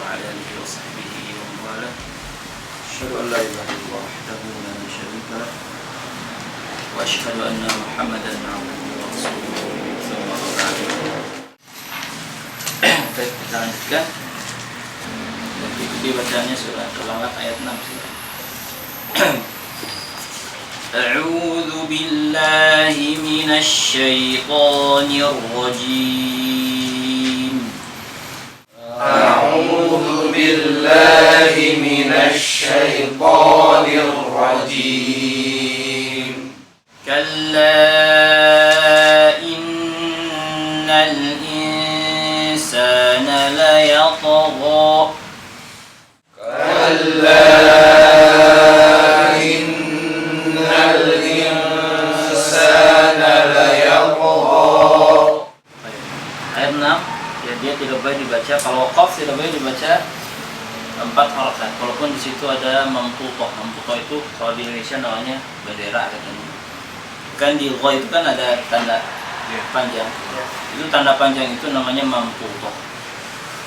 وعلى آله وصحبه ومن والاه. أشهد أن لا إله إلا الله وحده لا شريك له وأشهد أن محمدا عبده ورسوله صلى الله عليه وسلم. Baik, kita lanjutkan. Ikuti bacaannya surah Al-Alaq ayat 6. أعوذ بالله من الشيطان الرجيم. أعوذ بالله من الشيطان الرجيم. كلا إن الإنسان ليطغى. كلا إن الإنسان ليطغى. Ayat 6, ya dia tidak boleh dibaca, kalau waqaf tidak boleh dibaca 4 harakat. Walaupun di situ ada mamtutoh. Mamtutoh itu kalau di Indonesia namanya bendera katanya. Kan di gha itu kan ada tanda panjang. Itu tanda panjang itu namanya mamtutoh.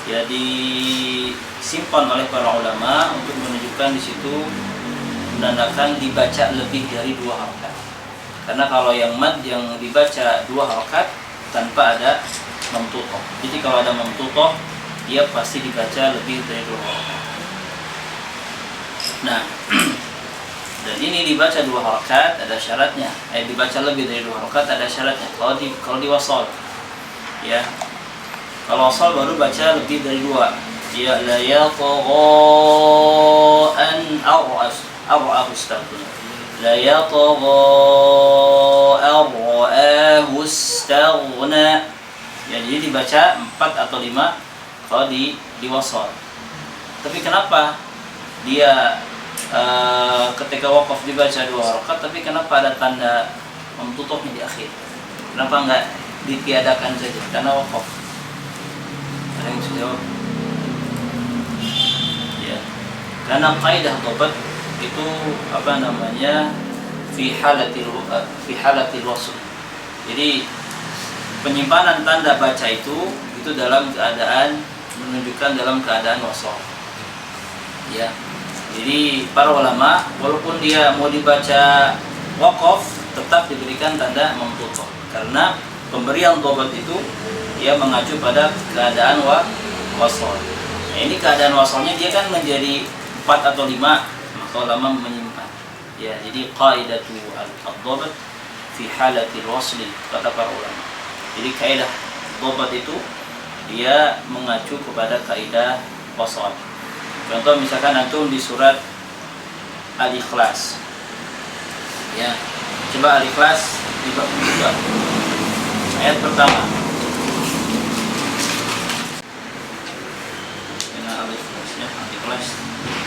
Ya disimpan oleh para ulama untuk menunjukkan di situ menandakan dibaca lebih dari 2 harakat. Karena kalau yang mad yang dibaca 2 harakat tanpa ada mamtutoh. Jadi kalau ada mamtutoh dia pasti dibaca lebih dari 2 harakat. Nah, dan ini dibaca 2 harakat ada syaratnya. Dibaca lebih dari 2 harakat ada syaratnya. Kalau di wasal, ya. Kalau wasal baru baca lebih dari 2. Ya la yatgha an ar'ahu istaghna. La yatgha ar'ahu istaghna. Ya, jadi dibaca 4 atau 5 kalau di wasal. Tapi kenapa dia ketika waqaf dibaca 2 harakat, tapi kenapa ada tanda mamtutohnya di akhir? Kenapa enggak ditiadakan saja karena waqaf? Ada yang bisa jawab? Ya, karena kaidah dhabt itu fi halatil wasl. Jadi penyimpanan tanda baca itu dalam keadaan menunjukkan dalam keadaan wasl. Ya. Jadi para ulama walaupun dia mau dibaca waqaf tetap diberikan tanda mamtutoh karena pemberian dhabt itu dia mengacu pada keadaan wasl. Nah, ini keadaan wasalnya dia kan menjadi 4 atau 5, maka ulama menyimpan. Ya, jadi qaidatu al-dhabt fi halatil wasli kata para ulama. Jadi kaidah dhabt itu dia mengacu kepada kaidah wasal. Contoh misalkan antum di surat Al-Ikhlas. Ya, coba Al-Ikhlas dibuka ayat pertama. Ini Al-Ikhlasnya, Al-Ikhlas.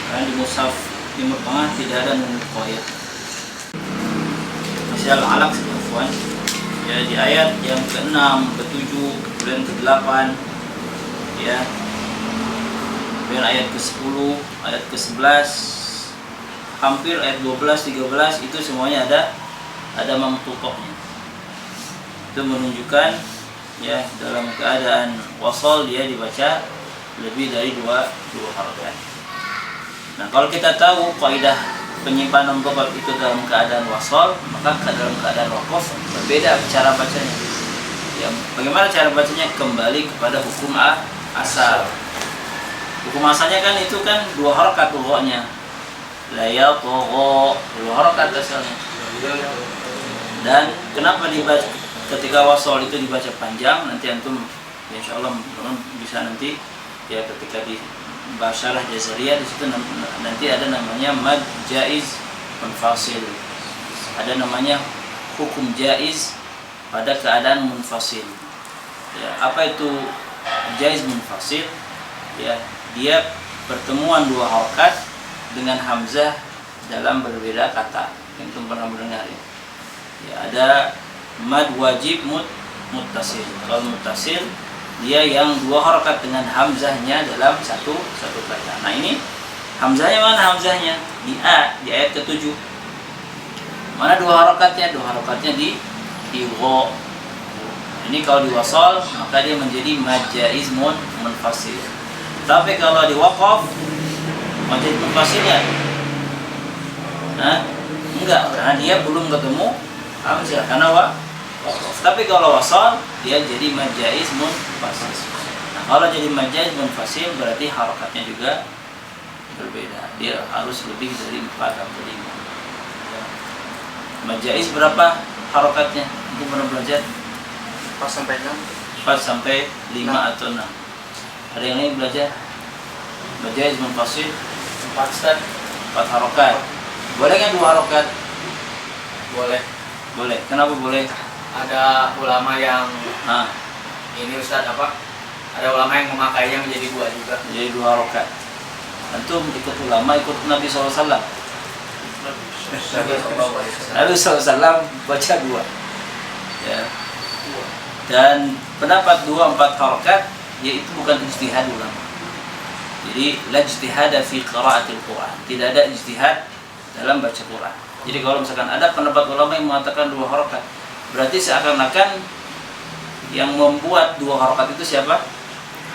Karena di mushaf Timur Tengah tidak ada nun qoyah. Masih Al-Alaq afwan. Ya, di ayat yang ke-6, ke-7, kemudian ke-8, ya. Kemudian ayat ke-10, ayat ke-11, hampir ayat 12, 13 itu semuanya ada mamtutohnya. Itu menunjukkan ya dalam keadaan wasal dia dibaca lebih dari 2 harakat. Nah, kalau kita tahu kaidah penyimpanan dhabt itu dalam keadaan wasal, maka dalam keadaan waqaf berbeda cara bacanya. Ya, bagaimana cara bacanya? Kembali kepada hukum asal. Hukum asalnya kan itu kan 2 harakat pokoknya. La yatgha 2 harakat asalnya. Dan kenapa dibaca ketika wasal itu dibaca panjang? Nanti antum ya insyaallah bisa nanti ya ketika di Basyarah Jazariyah di situ nanti ada namanya mad jaiz munfasil. Ada namanya hukum jaiz pada keadaan munfasil. Ya, apa itu jaiz munfasil? Ya, dia pertemuan 2 harakat dengan hamzah dalam berbeda kata. Yang pernah mendengar ya. Ya, ada mad wajib muttasil. Kalau muttasil dia yang 2 harakat dengan hamzahnya dalam satu kata. Nah, ini hamzahnya mana hamzahnya? Di ayat ke-7. Mana 2 harakatnya? 2 harakatnya di gha. Ini kalau diwasal maka dia menjadi mad jaiz munfasil. Tapi kalau di waqaf majaz munfasil ya? Nah, enggak, karena dia belum ketemu hamzah karena waqaf. Tapi kalau wasal dia jadi majaz munfasil. Nah, kalau jadi majaz munfasil berarti harokatnya juga berbeda. Dia harus lebih dari 4 atau 5. Majaz berapa harokatnya? Itu pernah belajar? 4 sampai 6. 4 sampai 5 atau 6. Ada yang lain belajar? Majaz munfasil 4 Ustaz. 4 harokat. Boleh kan 2 harokat? Boleh. Boleh. Kenapa boleh? Ada ulama yang Nah, ini Ustaz apa? Ada ulama yang memakainya menjadi 2 juga. jadi 2 harokat. Antum ikut ulama, ikut Nabi SAW. Nabi SAW baca 2. Ya. Dan pendapat 2-4 harokat yaitu bukan ijtihad ulama. Jadi la ijtihada fi qiraatil Quran. Tidak ada ijtihad dalam baca Quran. Jadi kalau misalkan ada pendapat ulama yang mengatakan 2 harokat, berarti seakan-akan yang membuat 2 harokat itu siapa?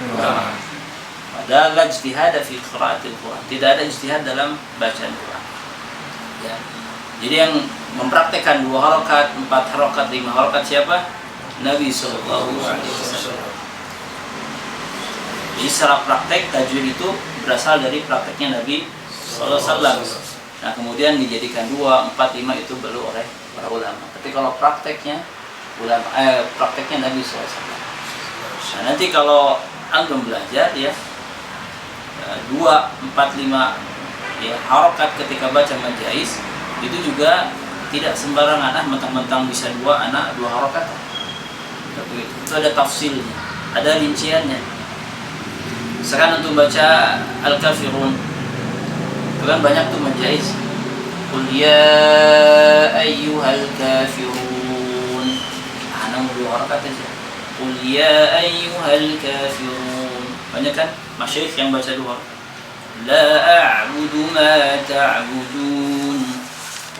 Ulama. Padahal la ijtihada fi qiraatil Quran. Tidak ada ijtihad dalam bacaan Quran. Ya. Jadi yang mempraktekkan 2 harokat, 4 harokat, 5 harokat siapa? Nabi sallallahu alaihi wasallam. Jadi secara praktek tajwid itu berasal dari prakteknya Nabi sallallahu alaihi wasallam. Nah, kemudian dijadikan 2, 4, 5 itu baru oleh para ulama. Tapi kalau prakteknya prakteknya Nabi sallallahu alaihi wasallam. Nah, nanti kalau antum belajar ya 2, 4, 5 ya harokat ketika baca majaz itu juga tidak sembarangan mentang-mentang bisa 2 harokat. Tapi itu ada tafsilnya, ada rinciannya. Sekarang untuk baca Al-Kafirun itu kan banyak tuh majaz. Qul ya ayyuhal kafirun. Nah, 2 harokat aja. Qul ya ayyuhal kafirun. Banyak kan masyayikh yang baca 2 harokat. La a'budu ma ta'budun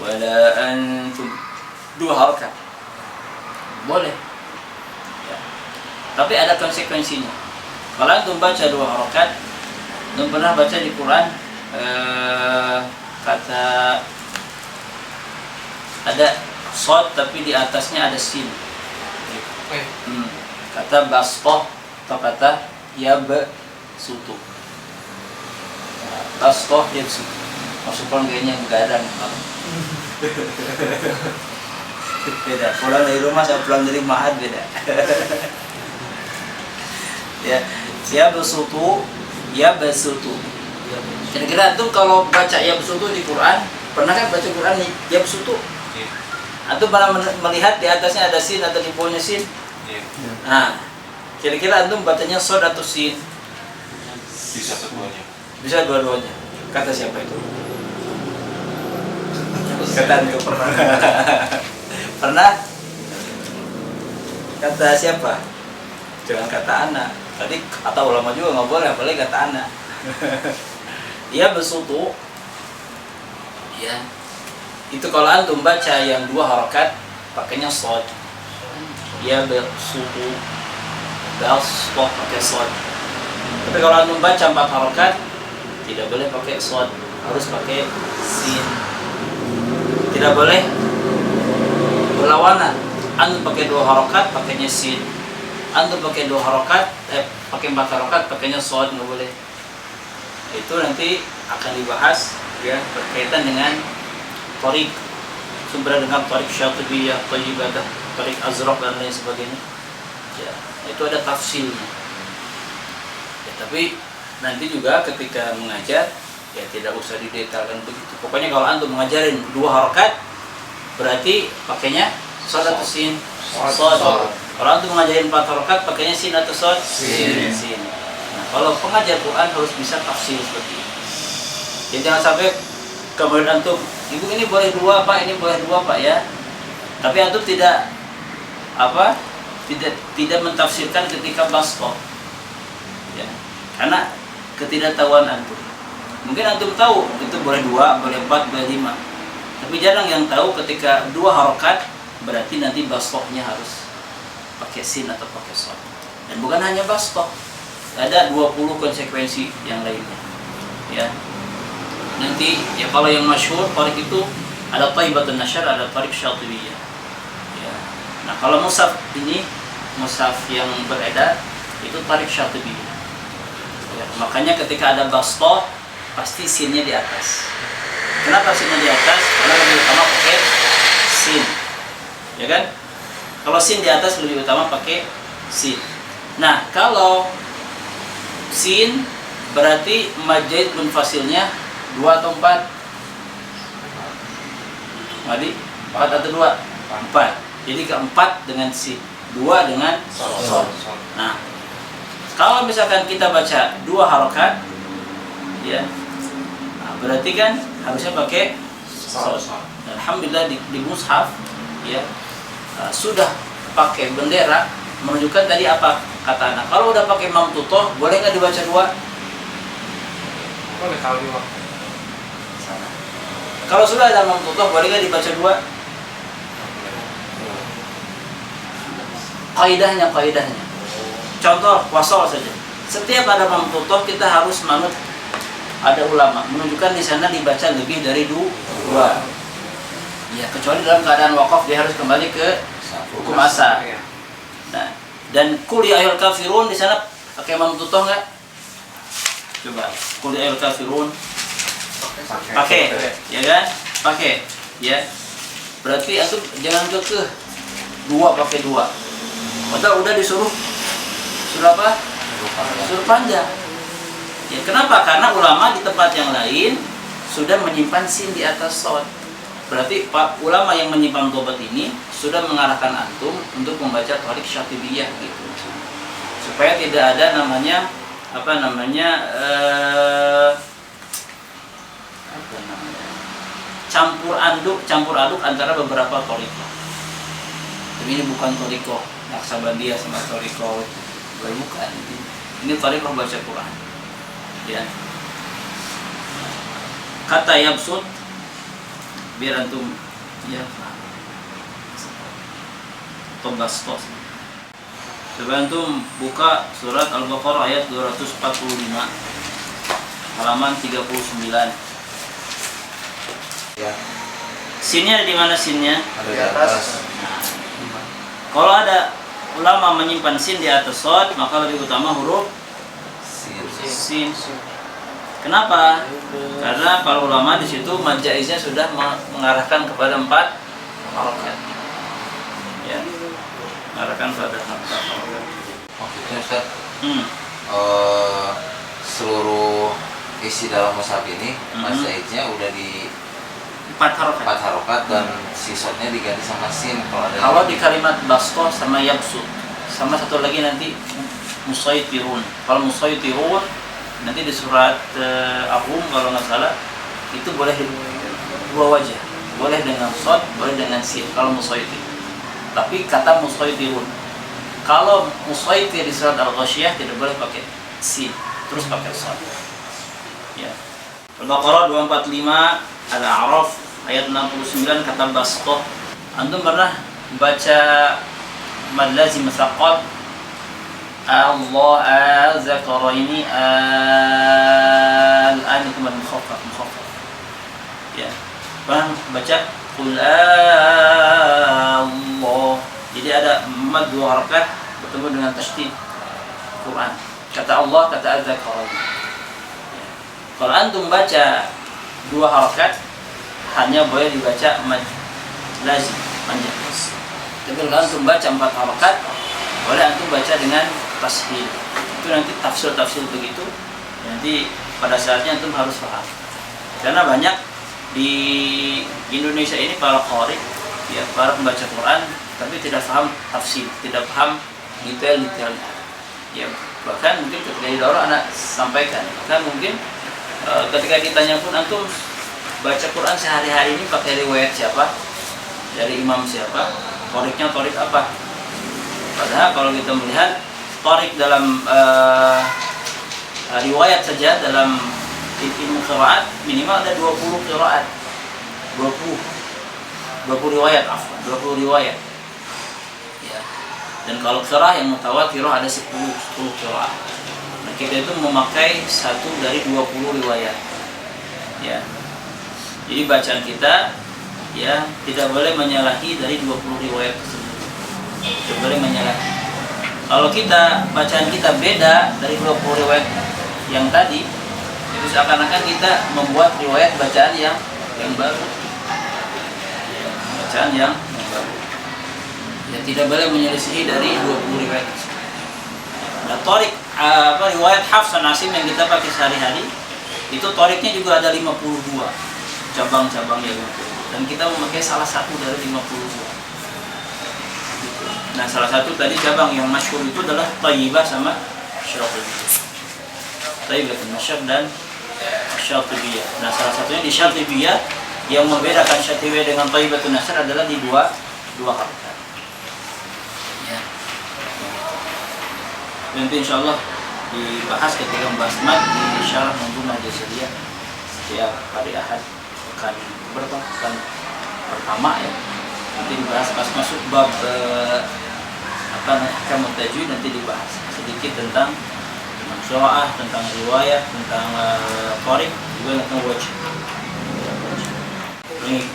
wa la antum. 2 harokat. Boleh. Ya. Tapi ada konsekuensinya. Kalau antum baca 2 harokat, antum pernah baca di Quran kata ada shad tapi di atasnya ada sin. Kata basqah atau kata yabsutu. Basqah yabsutu. Masukkan kayaknya begadang. Beda. Pulang dari rumah sama pulang dari ma'had beda. Ya, yabsutu. Kira-kira antum kalau baca yabsutu di Quran, pernah kan baca Quran yabsutu? Antum pernah melihat di atasnya ada sin atau di bawahnya sin? Nah, kira-kira antum bacanya shad atau sin? Bisa keduanya. Bisa dua-duanya. Kata siapa itu? Kata antum pernah. Pernah? Kata siapa? Jangan kata anak. Tadi kata ulama juga nggak boleh, apalagi kata anak. Ya besutu. Ya. Itu kalau antum baca yang 2 harokat pakainya shad. Ya besutu. Basqah pakai shad. Tapi kalau antum baca 4 harokat tidak boleh pakai shad, harus pakai sin. Tidak boleh berlawanan. Antum pakai 2 harokat pakainya sin. Antum pakai 2 harokat, pakai 4 harokat pakainya shad, nggak boleh. Itu nanti akan dibahas ya berkaitan dengan tariq, sumber dengan tariq Syatibiyah, Thayyibadah, tariq Azraq dan lain sebagainya. Ya, itu ada tafsilnya. Ya, tapi nanti juga ketika mengajar ya tidak usah didetailkan begitu. Pokoknya kalau antum mengajarin 2 harokat berarti pakainya shad atau sin? Shad. Kalau antum mengajarin 4 harokat pakainya sin atau shad? Sin. Nah, kalau pengajar Quran harus bisa tafsir seperti ini. Jadi jangan sampai kemudian antum, ibu ini boleh 2 Pak, ini boleh 2 Pak ya. Tapi antum tidak mentafsirkan ketika basqah. Ya. Karena ketidaktahuan antum. Mungkin antum tahu itu boleh 2, boleh 4, boleh 5. Tapi jarang yang tahu ketika 2 harokat berarti nanti basqahnya harus pakai sin atau pakai shad. Dan bukan hanya basqah. ada 20 konsekuensi yang lainnya. Ya. Nanti ya kalau yang masyhur tarik itu ada Thaibatun Nasyr, ada tarik Syatibiyah. Ya. Nah, kalau mushaf ini, mushaf yang beredar itu tarik Syatibiyah. Ya, makanya ketika ada basta pasti sinnya di atas. Kenapa sinnya di atas? Karena lebih utama pakai sin. Ya kan? Kalau sin di atas lebih utama pakai sin. Nah, kalau sin berarti majid munfasilnya 2 atau 4? Madi 4 atau 2? 4. Jadi keempat dengan sin, 2 dengan sod. Nah, kalau misalkan kita baca 2 harokat, ya, nah, berarti kan harusnya pakai sod. Alhamdulillah di mushaf, ya, sudah pakai bendera menunjukkan tadi apa kata anak. Kalau udah pakai mamtutoh, boleh nggak dibaca 2? Boleh kalau 2. Kalau sudah ada mamtutoh, boleh nggak dibaca 2? Kaidahnya. Contoh wasol saja. Setiap ada mamtutoh kita harus manut ada ulama menunjukkan di sana dibaca lebih dari 2. Ya, kecuali dalam keadaan wakaf dia harus kembali ke hukum asal. Nah, dan qul ya ayyuhal kafirun di sana pakai mamtutoh nggak? Coba qul ya ayyuhal kafirun. Pakai, ya kan? Pakai, ya. Berarti antum jangan kekeh 2 pakai 2. Padahal udah disuruh apa? Suruh panjang. Ya, kenapa? Karena ulama di tempat yang lain sudah menyimpan sin di atas sod. Berarti Pak ulama yang menyimpan tobat ini sudah mengarahkan antum untuk membaca tarik Syatibiyah gitu. Supaya tidak ada namanya campur aduk antara beberapa toriko. Tapi ini bukan toriko Naksabandiyah sama toriko bukan. Ini toriko baca Quran. Ya. Kata yabsut biar antum ya tobastos. Coba antum buka surat Al-Baqarah ayat 245 halaman 39. Ya. Sinnya ada di mana sinnya? Ada di atas. Kalau ada ulama menyimpan sin di atas sod, maka lebih utama huruf sin. Kenapa? Karena para ulama di situ majaiznya sudah mengarahkan kepada 4 harokat. Ya, mengarahkan kepada 4 harokat. Maksudnya Ustaz, Seluruh isi dalam mushaf ini majaiznya udah di 4 harokat. 4 harokat dan sisotnya diganti sama sin. Kalau di kalimat basto sama yabsut, sama satu lagi nanti musaytirun. Kalau musaytirun nanti di surat Ar-Rum kalau nggak salah itu boleh 2 wajah, boleh dengan sod, boleh dengan sin kalau musaytir. Tapi kata musaytirun, kalau musaytir di surat Al-Ghasyiyah tidak boleh pakai sin, terus pakai sod. Ya. Al-Baqarah 245, Al-A'raf ayat 69 kata bastoh. Antum pernah baca mad lazim musaqqal? Allah zakaraini al-an itu mad mukhaffaf. Ya. Pernah baca qul Allah. Jadi ada mad 2 harakat bertemu dengan tasydid Quran. Kata Allah, kata az-zakaraini. Ya. Kalau antum baca 2 harakat hanya boleh dibaca mad lazim panjang. Tapi kalau antum baca 4 harakat boleh antum baca dengan tashdid. Itu nanti tafsir begitu. Nanti pada saatnya antum harus paham. Karena banyak di Indonesia ini para qari, ya, para pembaca Quran tapi tidak paham tafsir, tidak paham detail-detailnya. Ya, bahkan mungkin ketika di daurah anak sampaikan, bahkan mungkin ketika ditanya pun antum baca Quran sehari-hari ini pakai riwayat siapa? Dari imam siapa? Toriknya torik apa? Padahal kalau kita melihat torik dalam riwayat saja dalam ilmu qiraat minimal ada 20 qiraat. 20 riwayat, 20 riwayat. Ya. Dan kalau qiraah yang mutawatirah ada 10 qiraat. kita itu memakai satu dari 20 riwayat. Ya. Jadi bacaan kita ya tidak boleh menyalahi dari 20 riwayat tersebut. Tidak boleh menyalahi. Kalau kita bacaan kita beda dari 20 riwayat yang tadi, itu seakan-akan kita membuat riwayat bacaan yang baru. Bacaan yang baru. Ya tidak boleh menyelisihi dari 20 riwayat tersebut. Nah, torik riwayat Hafs an Asim yang kita pakai sehari-hari itu toriknya juga ada 52 cabang-cabangnya gitu. Dan kita memakai salah satu dari 52. Nah, salah satu tadi cabang yang masyhur itu adalah Thayyibah sama Syatibiyah. Thayyibatun Nasyr dan Syatibiyah. Nah, salah satunya di Syatibiyah yang membedakan Syatibiyah dengan Thayyibatun Nasyr adalah di dua harakat. Ya. Nanti insyaallah dibahas ketika membahas mat di syarah Manzumah Jazariyah setiap hari Ahad pekan pertama ya. Nanti dibahas pas masuk bab Ahkamut Tajwid, nanti dibahas sedikit tentang syarah, tentang riwayat, tentang tariq, juga tentang wajh.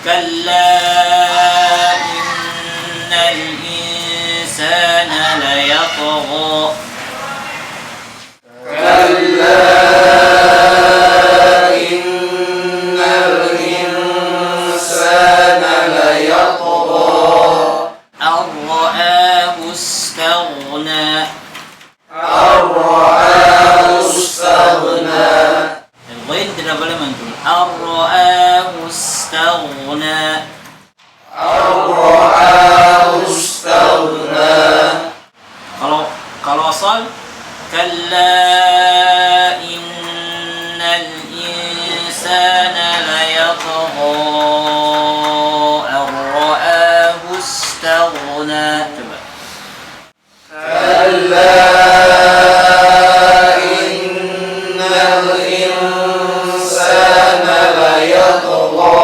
Kalla innal insana la yatgha. Kalla innal insana la yatgha ar-ra'ahu istaghna. ar-ra'ahu istaghna. Ghain tidak boleh mantul. Ar-ra'ahu istaghna. ar-ra'ahu istaghna. Kalau asal kalla innal insana la yatgha ar-ra'ahu istaghna. Coba. Kalla innal insana la yatgha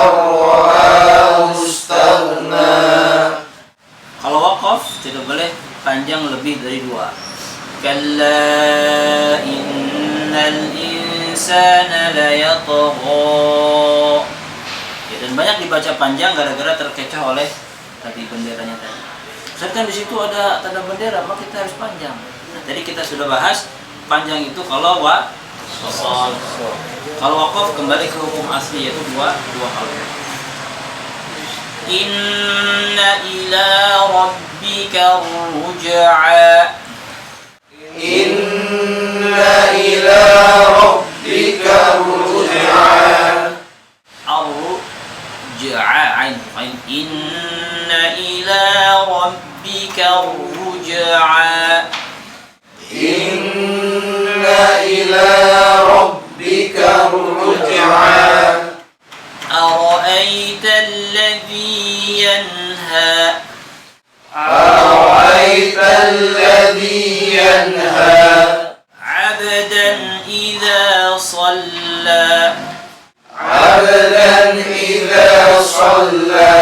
ar-ra'ahu istaghna. Kalau waqaf tidak boleh panjang lebih dari 2. Kalla innal insana la yatgha. Ya, dan banyak dibaca panjang gara-gara terkecoh oleh tadi benderanya tadi. Ustaz, kan di situ ada tanda bendera, maka kita harus panjang. Nah, tadi kita sudah bahas panjang itu kalau wasal. Kalau waqaf kembali ke hukum asli yaitu dua kalimat. Inna ila rabbika ruj'a. Inna ila rabbika ruj'a. Ar-ruj'a. Inna ila rabbika ruj'a. Inna ila rabbika ruj'a. أرأيت الذي ينهى. أرأيت الذي ينهى. عبدا إذا صلى. عبدا إذا صلى.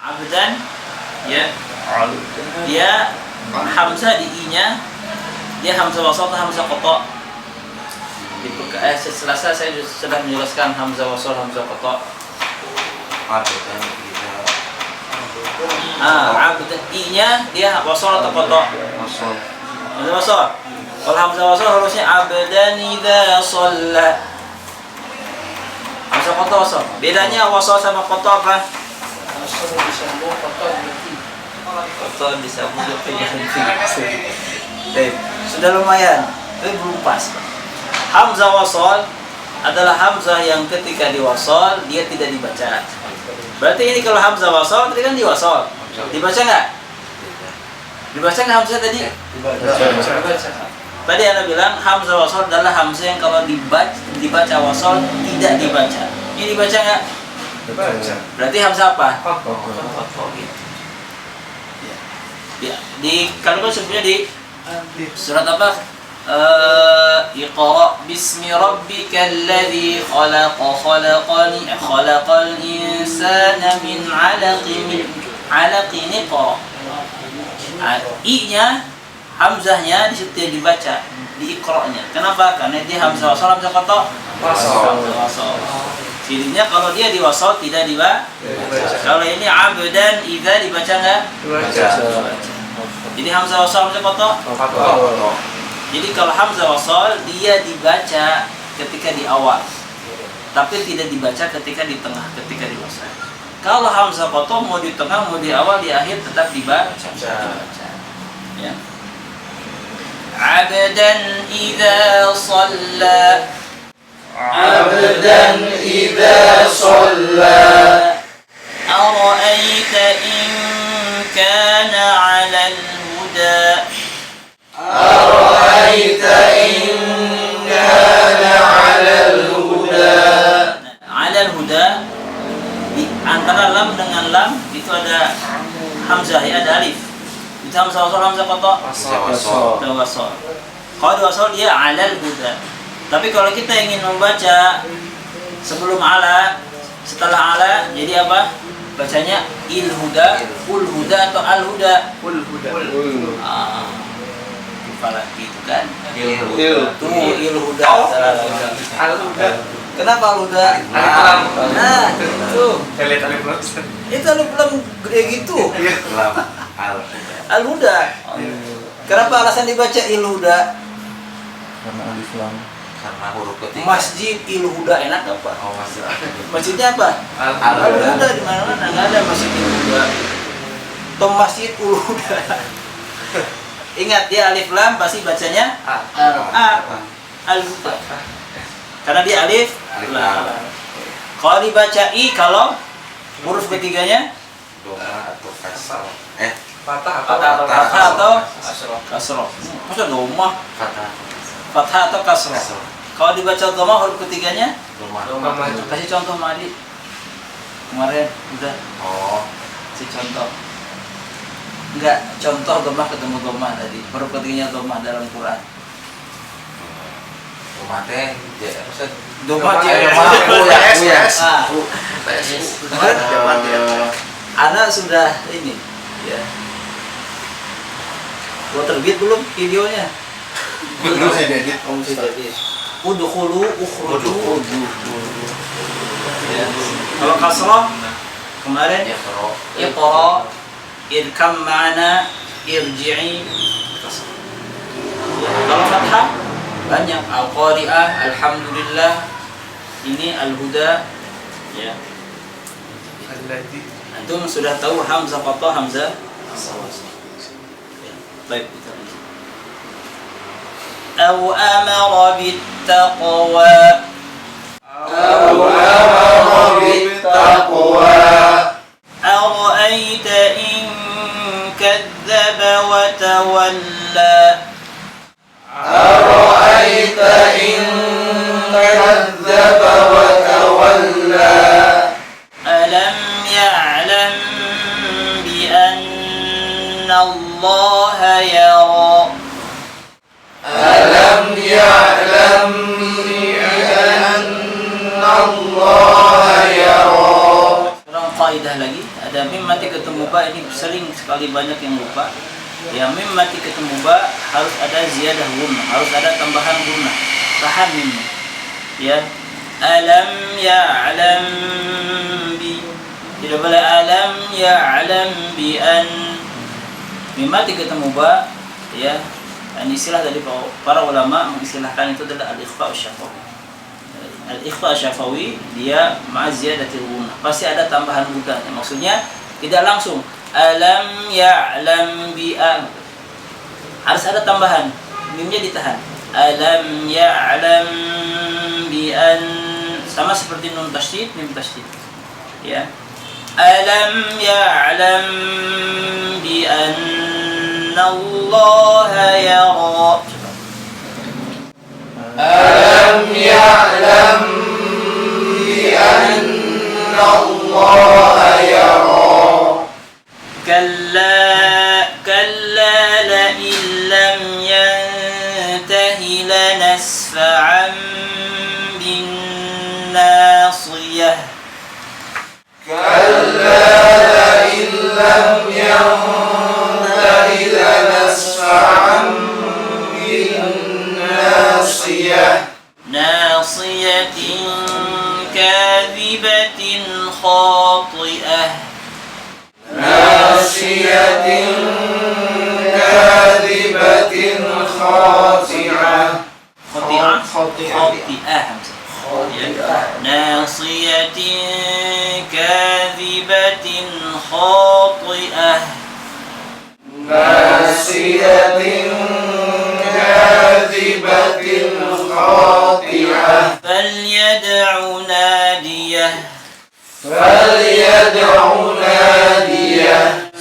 عبدا ya dia hamzah di i-nya, dia hamzah wasal atau hamzah qata. Selasa saya sudah menjelaskan hamzah wasal, hamzah qata. Abdan idza Abdan i-nya dia wasal atau qata? wasal. Hamzah wasal. Kalau hamzah wasal harusnya abdan idza shalla. Hamzah qata wasal. Bedanya wasal sama qata apa? Wasal disambung, qata berhenti. Qata disambung berhenti. Sudah lumayan. Tapi belum pas. Hamzah wasal adalah hamzah yang ketika diwasal dia tidak dibaca. Berarti ini kalau hamzah wasal tadi kan diwasal. Dibaca nggak? Dibaca nggak hamzah tadi? Dibaca. Tadi Anda bilang hamzah wasal adalah hamzah yang kalau dibaca wasal tidak dibaca. Ini dibaca nggak? Dibaca. Berarti hamzah apa? Ya. Kalau sebelumnya di surat apa? Iqra bismi rabbikal ladzi khalaqal insana min 'alaqin iqra. I-nya hamzahnya di situ dia dibaca di iqra-nya. Kenapa? Karena dia hamzah wasal, hamzah qata wasal. Cirinya kalau dia diwasal tidak dibaca. Kalau ini abdan idza dibaca enggak? Dibaca. Jadi hamzah wasal, hamzah qata. Jadi kalau hamzah wasal dia dibaca ketika di awal, tapi tidak dibaca ketika di tengah, ketika di wasal. Kalau hamzah qata mau di tengah, mau di awal, di akhir tetap dibaca. Ya. Abdan idza shalla. Abdan idza shalla. Ara'aita in kana 'alal huda. Ara'aita in kana 'alal huda. 'Alal huda di antara lam dengan lam itu ada hamzah, ya, ada alif. Itu hamzah wasal, hamzah qata wasal. Kalau wasal dia 'alal huda. Tapi kalau kita ingin membaca sebelum ala, setelah ala, jadi apa? Bacanya il huda, ul huda atau al huda. Ah, lagi itu kan? Tuh il huda. Al huda. Kenapa al huda? Nah, itu. Itu alif lam gede gitu. Al huda. Kenapa alasan dibaca il huda? Karena alif lam. Karena huruf ketiga. Masjid il huda enak apa? Oh, masjid. Masjidnya apa? Al huda di mana-mana enggak ada masjid il huda. Atau masjid ul huda. Ingat dia alif lam pasti bacanya al huda. Karena dia alif lam. Kalau dibaca i, kalau huruf ketiganya Doma atau kasroh. Patah atau kasroh. Masa doma? Fathah atau kasroh. Kalau dibaca doma huruf ketiganya Doma. kasih contoh Madi. Kemarin udah Oh, kasih contoh. Enggak, contoh doma ketemu doma tadi. Huruf ketiganya doma dalam Quran. Doma teh maksud Doma Anak sudah ini ya. Gua terbit belum videonya? Belum saya edit. Udkhulu ukhruju. Ya. Kalau kasrah kemarin iqra, irkam ma'ana, irji'i. Ya. Kalau fathah banyak, al-qari'ah, alhamdulillah, ini al-huda, ya. Antum sudah tahu hamzah qata, hamzah ya. Baik, kita lanjut. Aw amara bittaqwa. Ara'aita in kadzdzaba wa tawalla. Ara'aita in kadzdzaba wa tawalla. Alam ya'lam bi anna Allah yara. Alam ya'lam bi anna Allah yara. Sekarang kaidah lagi, ada mim mati ketemu ba, ini sering sekali banyak yang lupa. Ya, mim mati ketemu ba harus ada ziyadah gunnah, harus ada tambahan gunnah. Tahan mimnya. Ya. Alam ya'lam bi, tidak boleh alam ya'lam bi an. Mim mati ketemu ba, ya. Dan istilah dari para ulama mengistilahkan itu adalah al-ikhfa syafawi. Al-ikhfa syafawi dia ma'ziyadatil gunnah. Pasti ada tambahan gunnahnya. Maksudnya tidak langsung alam ya'lam bi an. Harus ada tambahan. Mimnya ditahan. Alam ya'lam bi an, sama seperti nun tasydid, mim tasydid. Ya. Alam ya'lam bi anna Allah yara. Alam ya'lam bi anna Allah yara. Kalla la illam yantahi lanasfa'an bin nasiyah. Kalla la illam yantahi lanasfa'an كاذبة خاطئة خاطئة ناصية كاذبة خاطئة ناصية كاذبة خاطئة فليدع ناديه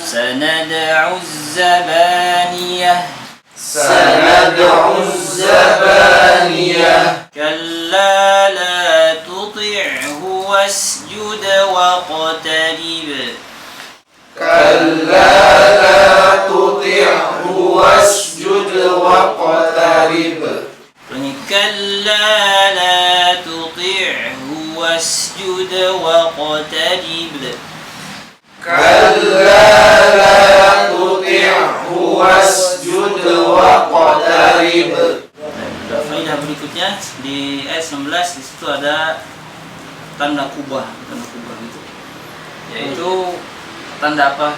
سندع الزبانية كلا لا تطعه واسجد واقترب كلا لا تطعه واسجد واقترب Faidah berikutnya di ayat 19 di situ ada tanda kubah gitu. Yaitu tanda apa?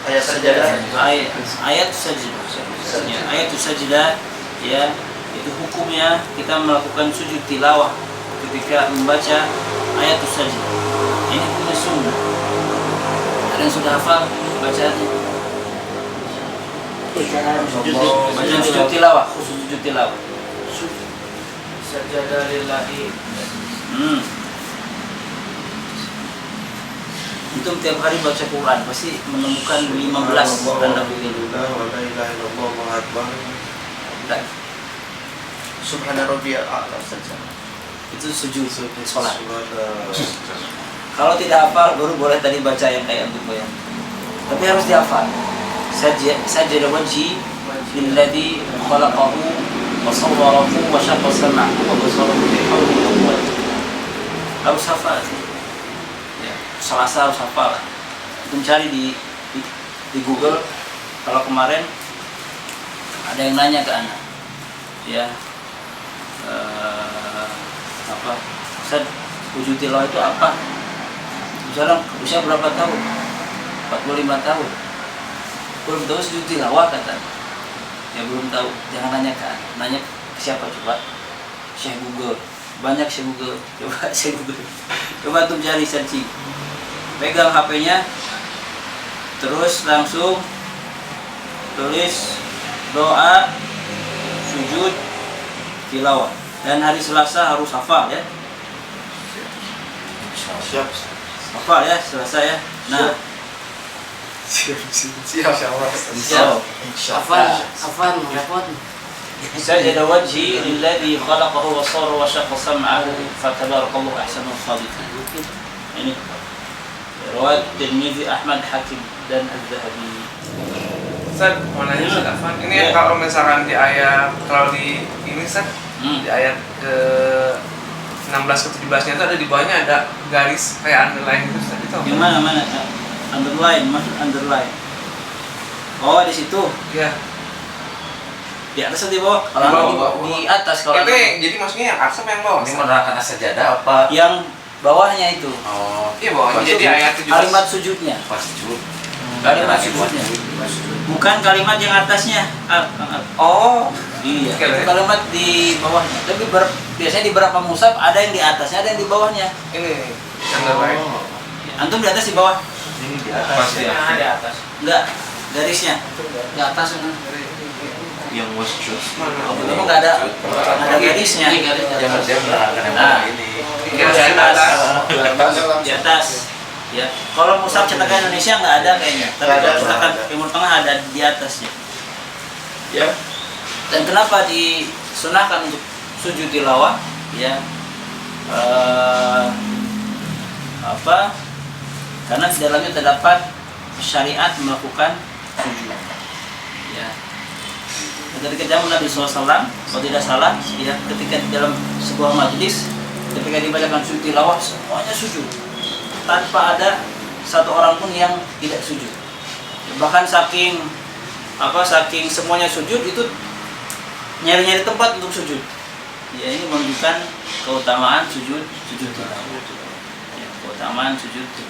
Ayat sajadah. Ayat sajadah. Ya, ayat sajadah ya, itu hukumnya kita melakukan sujud tilawah ketika membaca ayat sajadah. Ini hukumnya sunnah. Ada yang sudah hafal bacaannya? Bacaan sujud tilawah, khusus sujud tilawah. Sajadah lillahi. Itu tiap hari baca Quran pasti menemukan 15 tanda begini. Subhana rabbiyal a'la saja. Itu sujud sholat. Kalau tidak hafal baru boleh tadi baca yang kayak antum ya. Tapi harus dihafal. Sajada wajhi lilladzi khalaqahu wa sawwarahu wa syaqqa sam'ahu wa basarahu bi hawli wa quwwati. Harus hafal. Ya, Selasa harus hafal. Antum cari di Google. Kalau kemarin ada yang nanya ke anak, ya apa? Ustaz, wujud tilawah itu apa? Sekarang usia berapa tahun? 45 tahun. Belum tahu sujud tilawah kata. Ya belum tahu. Jangan nanya kan. Nanya ke siapa coba? Syekh Google. Banyak Syekh Google. Coba Syekh Google. Coba tuh cari searching. Pegang HP-nya. Terus langsung tulis doa sujud tilawah. Dan hari Selasa harus hafal ya. Siap. Hafal ya Selasa ya. Nah, Siap. Afan sajada wajhi lilladzi khalaqahu wa sawwara wa syaqqa sam'ahu fatabarakallahu ahsanul khaliqin. Ini riwayat Tirmidzi, Ahmad, Hakim dan Az-Zahabi. Ustaz, mau nanya Ustaz Afan, ini kalau misalkan di ayat, kalau di ini Ustaz, di ayat ke 16 ke 17 nya itu ada di bawahnya ada garis kayak underline gitu Ustaz, itu apa? Di mana? Underline, maksud underline. Oh, di situ. Iya. Di atas atau di bawah? Di bawah. Di atas kalau Itu jadi maksudnya yang atas apa yang bawah? Ini menerangkan sajadah apa? yang bawahnya itu. Oh, Iya bawahnya, Maksud- jadi ayat 17. Kalimat sujudnya. pas sujud. Kalimat sujudnya. Bukan kalimat yang atasnya. Oh, Iya, Oke, itu baik. kalimat di bawahnya. Tapi biasanya di beberapa mushaf ada yang di atasnya, ada yang di bawahnya. ini underline. Antum di atas di bawah? Ini di Pasti atas. di atas. Enggak, garisnya. Di atas. Yang wasjud. Itu enggak ada garisnya. Yang dia menerangkan yang Nah. ini. Di atas. Di atas. Ya. Kalau mushaf cetakan Indonesia enggak ada kayaknya. Tapi Nggak ada, kalau cetakan nggak ada. Timur Tengah ada di atasnya. Ya. Dan kenapa disunahkan untuk sujud tilawah? Ya. Karena di dalamnya terdapat syariat melakukan sujud. Ya. Ketika zaman Nabi SAW, kalau tidak salah, ya, ketika di dalam sebuah majlis, ketika dibacakan sujud tilawah, semuanya sujud, tanpa ada satu orang pun yang tidak sujud. Bahkan saking semuanya sujud itu nyari-nyari tempat untuk sujud. Ya, ini menunjukkan keutamaan sujud tilawah. Ya, keutamaan sujud tilawah.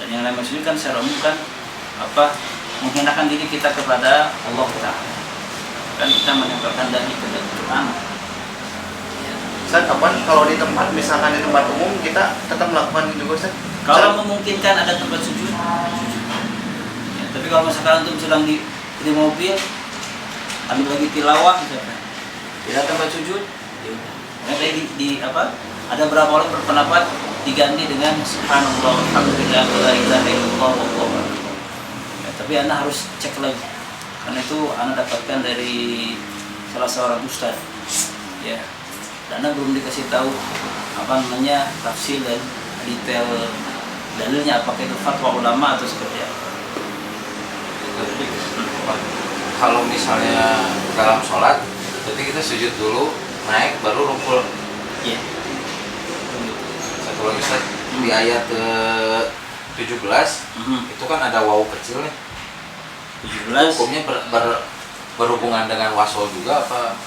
Dan yang namanya sujud kan secara umum kan menghinakan diri kita kepada Allah Ta'ala. Kan kita menempelkan daging ke tanah. Ustaz, apaan kalau di tempat, misalkan di tempat umum kita tetap melakukan juga Ustaz? Kalau memungkinkan ada tempat sujud, sujud. Ya, tapi kalau misalkan antum sedang di mobil, ambil lagi tilawah misalkan, tidak tempat sujud, ya udah. Yang tadi di apa? Ada beberapa orang berpendapat diganti dengan subhanallah, alhamdulillah, la ilaha illallah, wallahu akbar. Ya, tapi anda harus cek lagi, karena itu anda dapatkan dari salah seorang ustaz, ya. Dan anda belum dikasih tahu apa namanya tafsir dan detail dalilnya, apakah itu fatwa ulama atau seperti apa. Kalau misalnya dalam sholat, berarti kita sujud dulu, naik, baru rukul. Iya. Satu lagi Ustaz, di ayat 17 itu kan ada wawu kecil nih. 17. Hukumnya berhubungan dengan wasol juga apa?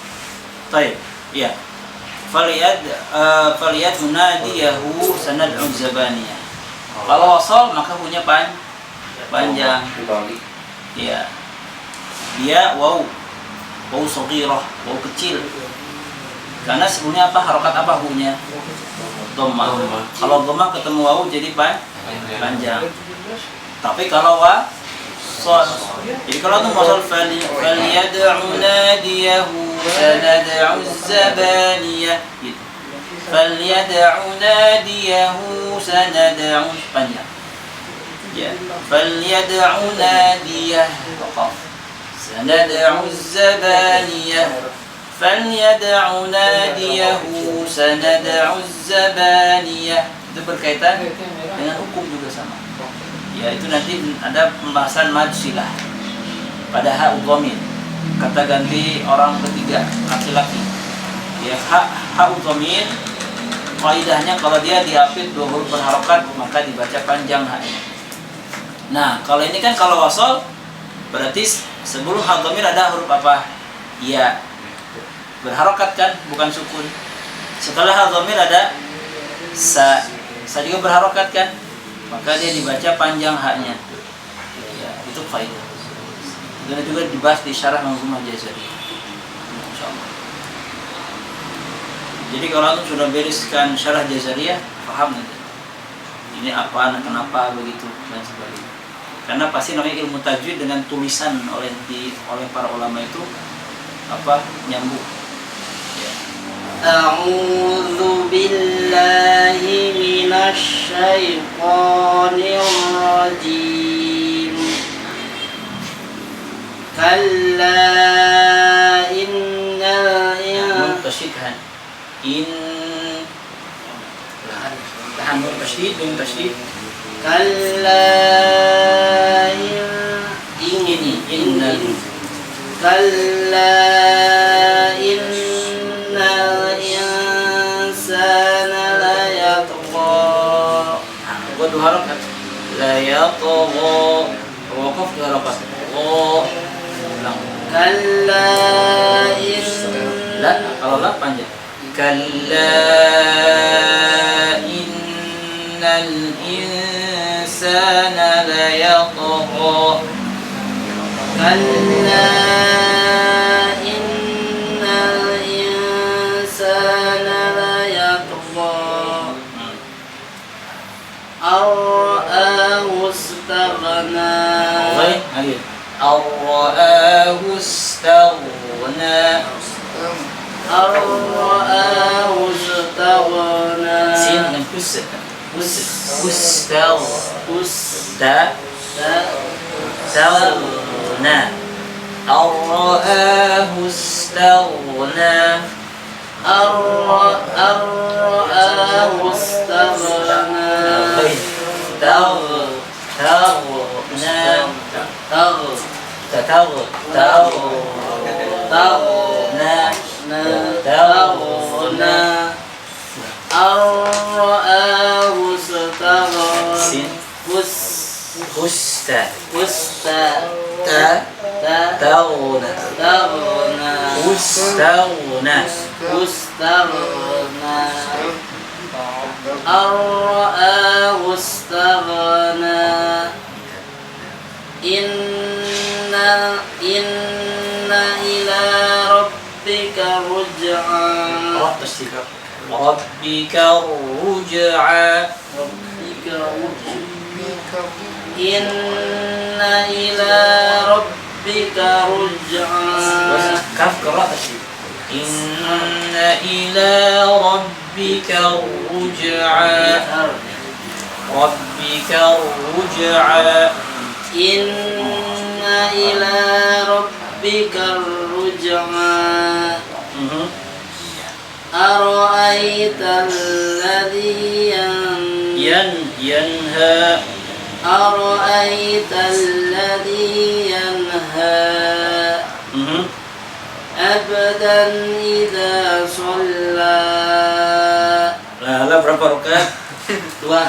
Baik, iya. Faliyad hunadiyahu sanad'u zabaniyah. Kalau wasol maka punya panjang. Iya. Dia wawu saghirah, wawu kecil. Karena sebelumnya apa? Harokat apa hunya? Dhammah. Kalau dhammah ketemu wawu jadi panjang. Tapi kalau jadi kalau itu wasol faliyad'u nadiyahu sanad'u zabaniyah gitu. Falyad'u nadiyahu sanad'u panjang. Ya, falyad'u nadiyah waqaf. Sanad'u zabaniyah. Falyad'u nadiyahu sanad'u zabaniyah. Itu berkaitan dengan hukum juga sama. Ya, itu nanti ada pembahasan majsilah pada hak dhamir. Kata ganti orang ketiga, laki-laki. Ya, hak dhamir kaidahnya kalau dia diapit 2 huruf berharokat maka dibaca panjang haknya. Nah, kalau ini kan kalau wasol berarti sebelum hak dhamir ada huruf apa? Ya. Berharokat kan, bukan sukun. Setelah hak dhamir ada sa juga berharokat kan? Maka dia dibaca panjang haknya. Ya, itu kaidah. Dan juga dibahas di syarah Manzumah Jazariyah. Insyaallah. Jadi kalau antum sudah bereskan syarah Jazariyah, paham nanti. Ini apa, kenapa begitu dan sebagainya. Karena pasti namanya ilmu tajwid dengan tulisan oleh para ulama itu apa? Nyambung. Ya. A'udzu billahi minasy syaithanir rajim. Kalla innal tasydidhan tahan tasydid kalla innal kalla innal insana la yatgha. Gua 2 harakat la yatgha, waqaf 2 harakat ulang. Kalla kalau la panjang. Kalla innal insana la yatgha. Kalla innal insana la yatgha. Ar-ra'ahu istaghna. Ayo. Ar-ra'ahu istaghna. Ar-ra'ahu istaghna. Sin dengan istaghna. Ar-ra'ahu istaghna. Ar-ra'ahu istaghna. Ar-ra'ahu istaghna. ila rabbika ruj'a. Rabbika ruj'a. Inna ila rabbika ruj'a. Kaf qira'ah tasydid. Inna ila rabbika ruj'a. Rabbika ruj'a. Inna ila rabbika ruj'a. Ara'aita alladhi yanha. Ara'aita alladhi yanha. Abdan idza shalla. Lah berapa rakaat? Dua.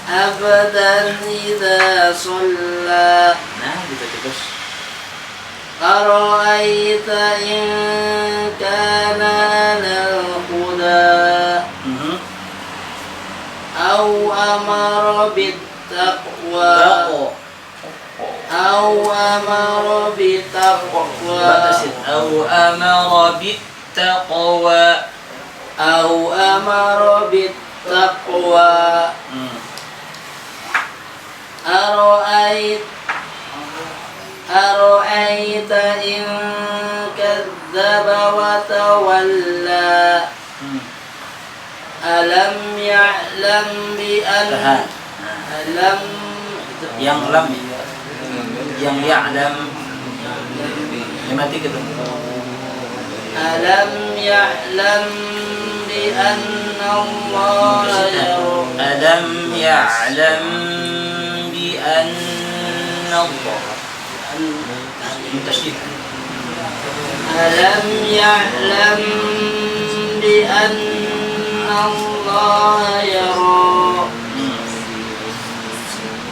Abdan idza shalla. Nah, gitu terus. Ara'aita in kana alal huda. Aw amara bit taqwa. Aw amara bit taqwa. Aw amara bit taqwa. Aw amara bit taqwa. Ara'aita in kadzdzaba wa tawalla. Alam ya'lam bi an alam yang lam yang ya'lam mati gitu. Alam ya'lam bi anna Allah yara. Alam ya'lam bi anna Allah. Alam ya'lam bi anna Allah yara.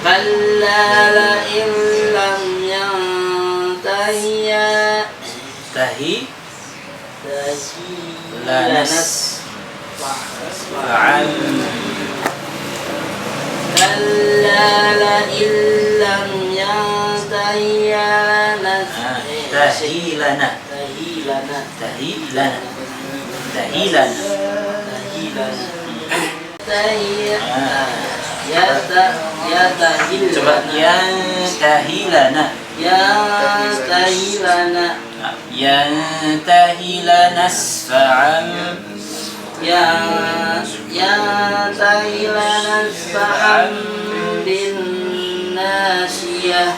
Kalla la in lam yantahi lanas fa'al. Kalla la in lam yantahi lanas tahilana. Coba yantahi lana asfa'an. yantahi lana asfa'an bin nasiyah.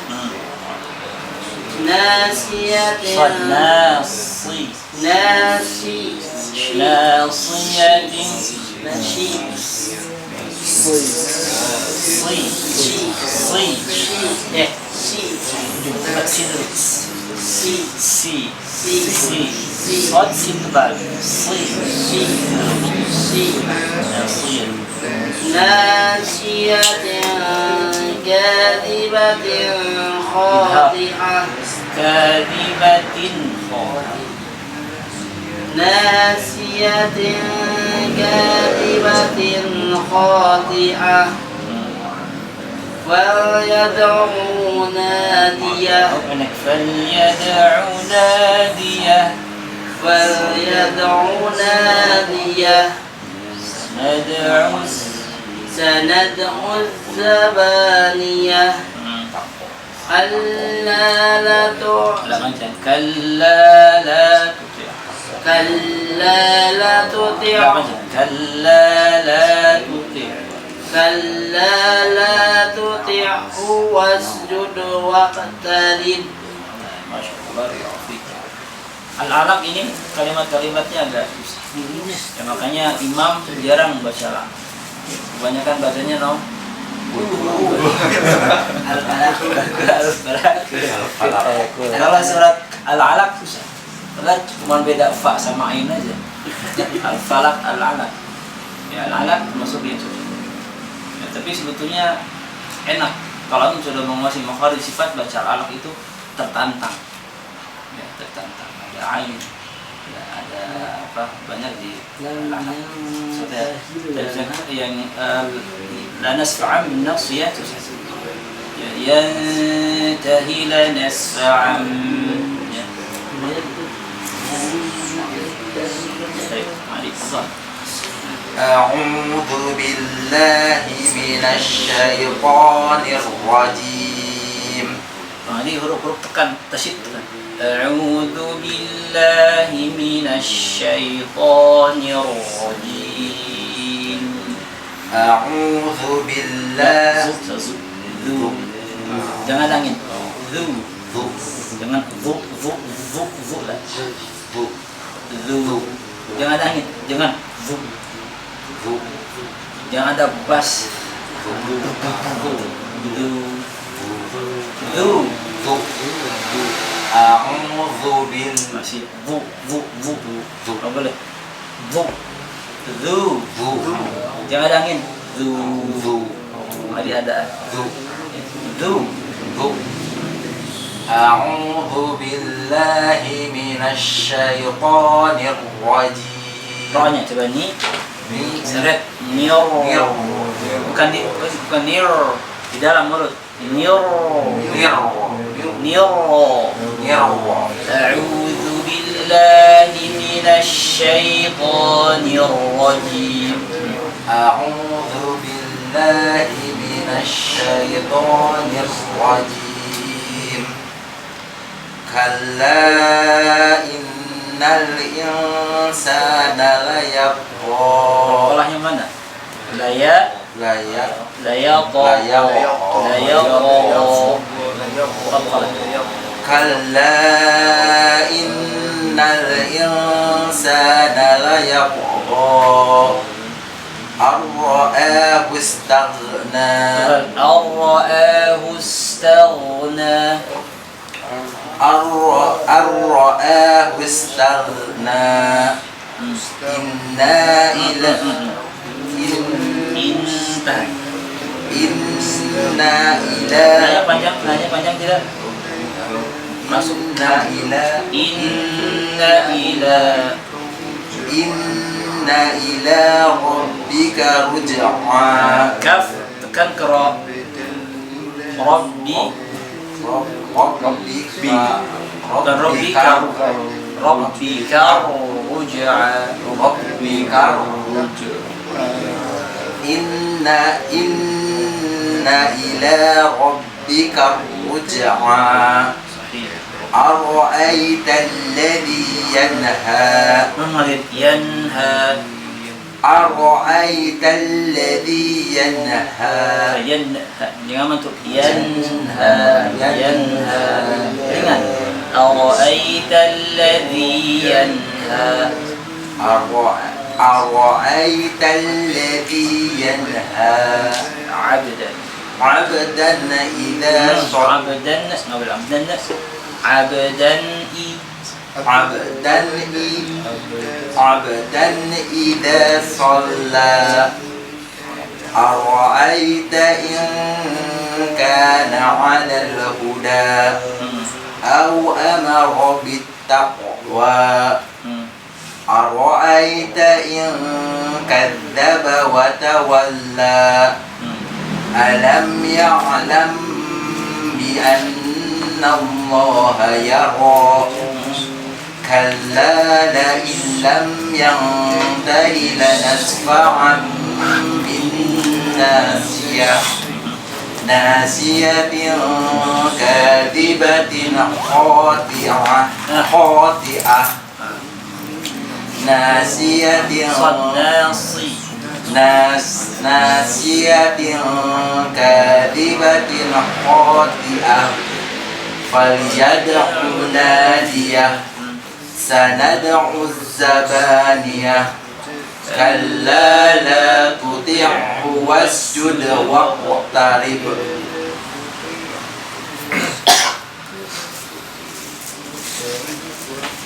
Nasiyatin kadibatin khati'ah. Nasiyatin kadibatin khati'ah. Falyad'u nadiyah. Sanad'u zabaniyah. Kalla la tuti'hu wasjud waqtarib. Al-alaq ini kalimat-kalimatnya agak susah. Ya, makanya imam jarang baca al. Kebanyakan bacanya Kalau surat al-alaq susah. Padahal cuma beda fa sama ain aja. Al-falaq, al-alaq. Ya, al-alaq masuk itu. Ya, tapi sebetulnya enak kalau antum sudah menguasai makharij sifat, baca al-alaq itu tertantang. Ya, tertantang. Ada ain, ya, ada apa banyak di al-alaq. Sudah yang la nasfa'an min nasiyat. Ya, ينتهي لنسفعا أعوذ بالله من الشيطان الرجيم. Ini huruf-huruf tekan, tasyid tekan. A'udzu billahi minasyaitonir rajim. A'udzu billahi. Jangan angin. Zu. Zu. Jangan zu lah. Zu. Zu. Jangan angin. Jangan zu. Zu. Jangan ada bas. Zu. Zu. Zu. Zu. A'udzu billahi. Masih zu. Zu. Nggak boleh. Zu. Zu. Zu. Jangan ada angin. Zu. Zu. Mari ada. Zu. Zu. Zu. A'udzu billahi minasyaitonir rajim. Rohnya coba nih. Ni Seret. Nir. Bukan nir. Di dalam mulut. Nir. Nir. Nir. Nir. A'udzu billahi minasyaitonir rajim. A'udzu billahi minasyaitonir rajim. Kalla innal insana layatgha. Kolahnya mana? Laya. Kalla innal insana layatgha. Ar-ra'ahu istaghna. Ar-ra'ahu istaghna. Ar-ra'ahu istaghna. Inna ila Nanya panjang tidak? Masuk. Inna ila rabbika ruj'a. Kaf tekan ke ra. Rabbi. Bukan rabbika. Rabbika ruj'a. Rabbika ruj'a. Inna ila rabbika ruj'a. Ara'aita alladhi yanha. Yanha. Ara'aita alladhi yanha. Yanha. Jangan mantuk. Yanha. Ingat. Ara'aita alladhi yanha. Ara'aita alladhi yanha. Abdan. Abdan idha Abdan. Abdan عبدا إذا صلى أرأيت إن كان على الهدى أو أمر بالتقوى أرأيت إن كذب وتولى ألم يعلم بأن الله يرى كلا لئن لم ينته لنسفعا بالناصية ناسية كاذبة خاطئة ناسية ناسية كاذبة خاطئة فليدع ناديه سندع الزبانية كلا لا تطعه واسجد واقترب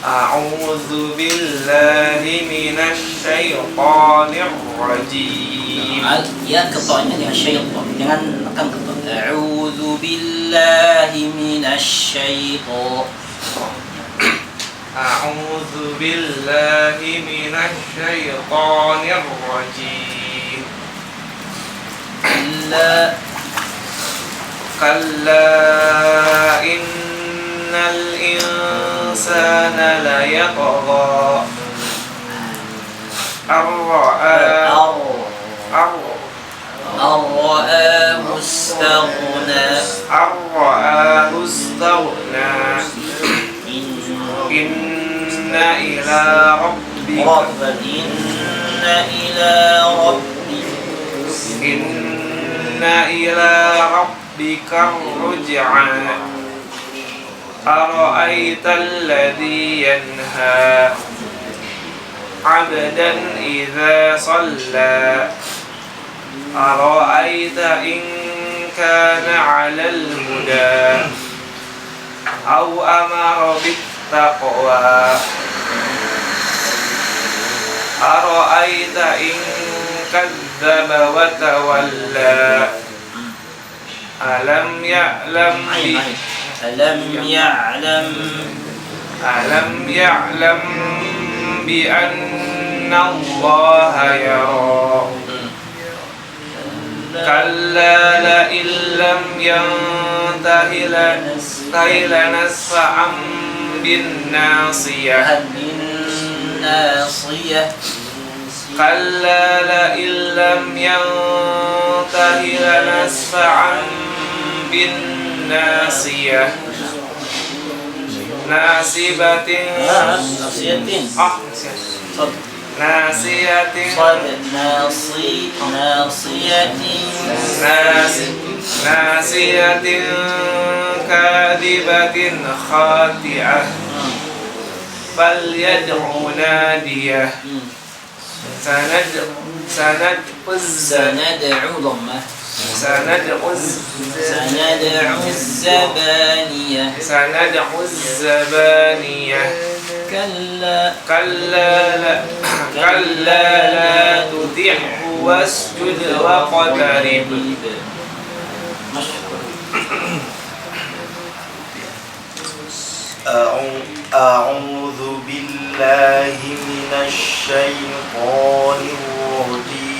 أعوذ بالله من الشيطان الرجيم. Ya ketoknya dengan syaitan, jangan tekan ketok. A'udzu billahi minasyaiton. أعوذ بالله من الشيطان الرجيم. kalla innal insana layatgha الرآه استغنى الرآه استغنى إن إلى ربك إن إلى ربك الرجعى أرأيت الذي ينهى عبدا إذا صلى أرأيت إن كان على الهدى أو أمر بالتقوى أرأيت إن كذب وتولى ألم يعلم بأن الله يرى كلا لئن لم ينته لنسفعا بالناصية كلا لئن لم ينته لنسفعا بالناصية ناصية كاذبة خاطئة فليدع ناديه سندع الزبانية كلا لا تطعه واسجد واقترب أعوذ بالله من الشيطان الرجيم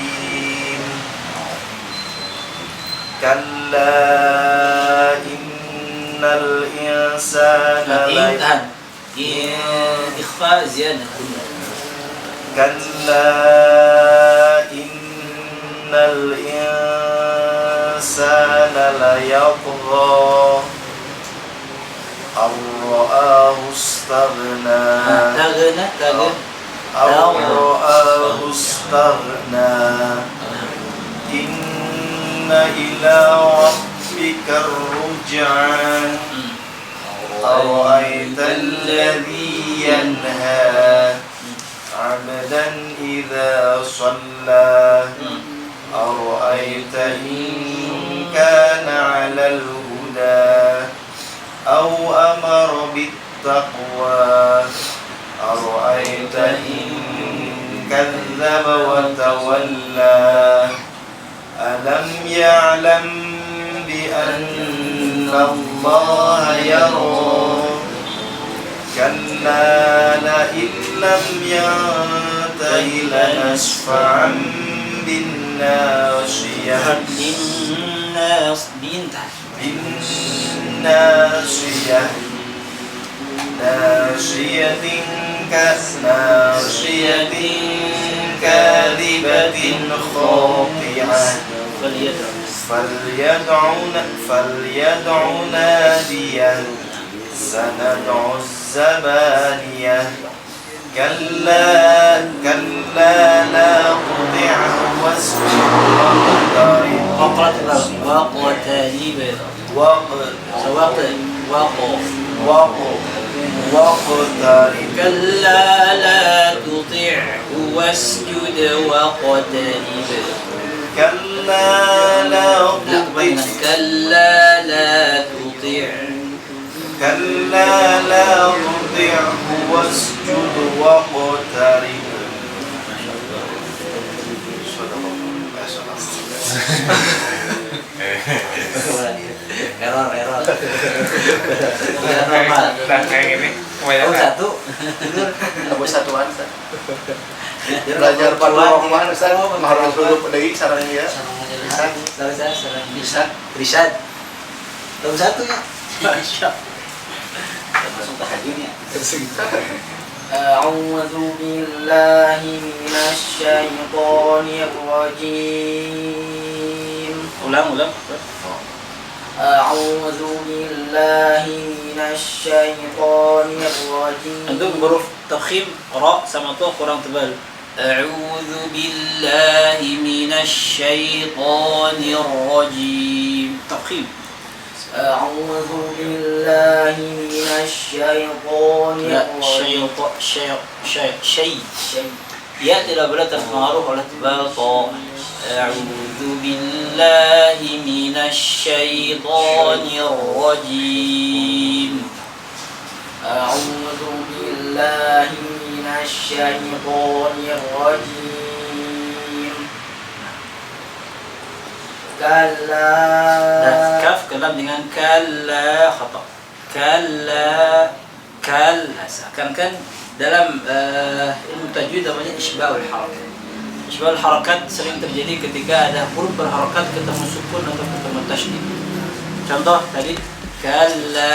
كلا إن الإنسان إخفاء زيادة كلا إن الإنسان ليطغى أن رآه استغنى أن رآه استغنى إن إلى ربك الرجعى أرأيت الذي ينهى عبدا إذا صلى أرأيت إن كان على الهدى أو أمر بالتقوى أرأيت إن كذب وتولى ألم يعلم بأن الله يرى كلا لئن لم ينته لنسفعا بالناصية ناصية كاذبة خاطئة فليدع ناديه سندع الزبانية كلا لا تطعه واسجد واقترب كلا لا تطعه واسجد واقترب كلا لا تطعه واسجد واقترب Error. Nah, kayak gini. Satu. Abu satuan belajar pada Rahman Ustaz harus dulu pedagi sarang dia Rishad. Belum satu ya. Masya. Langsung tahajudnya. أعوذ بالله من الشيطان الرجيم Ulang. أعوذ بالله من الشيطان الرجيم. Antum huruf tafkhim ra sama tu kurang tebal. A'udzu billahi minasy syaithanir rajim. Tafkhim. أعوذ بالله من الشيطان La الرجيم. syai. Ya tidak boleh terpengaruh oleh tebal ta. A'udzu billahi minasy syaithanir rajim. أعوذ بالله من الشيطان الرجيم. كلا Kaf kelam dengan kalla khata. Kalla seakan-akan dalam ilmu tajwid namanya isbahul harakat. Isbahul harakat sering terjadi ketika ada huruf berharakat ketemu sukun atau ketemu tasydid. Contoh tadi kalla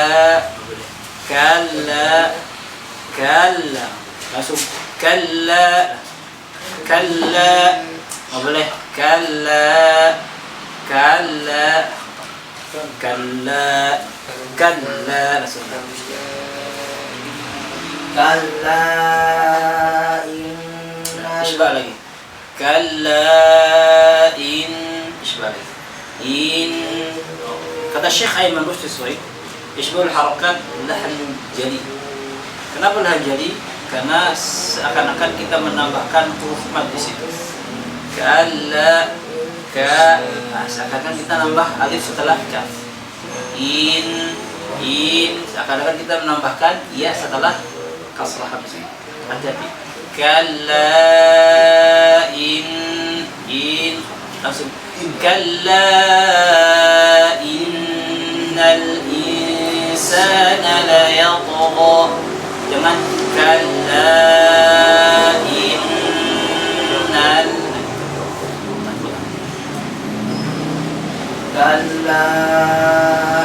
langsung kalla nggak boleh kalla langsung كلا isbah lagi kalla isbah lagi kata Syekh Aiman Rushdie isbahul harakat lahan jali. Kenapa lahan jali? Karena seakan-akan kita menambahkan huruf mad di situ. Seakan-akan kita nambah alif setelah kaf. Seakan-akan kita menambahkan ya setelah kasrah hamzah. Hati-hati. Kalla langsung kalla innal insana la yatgha. Jangan kalla innal كلا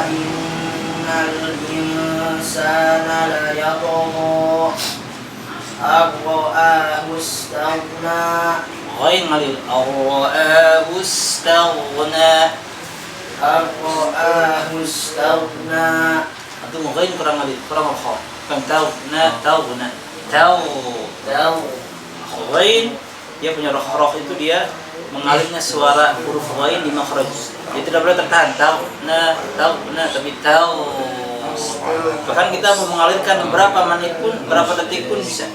إن الإنسان ليطغى أن رآه استغنى. ghain ngalil ar-ra'ahu istaghna. أن رآه استغنى. Antum ghain kurang ngalil, kurang kha. Kan taghna. Ghain dia punya roh itu dia mengalirnya suara huruf ghain di makhraj. Dia tidak boleh tertahan taghna tapi bahkan kita mau mengalirkan berapa menit pun, berapa detik pun bisa.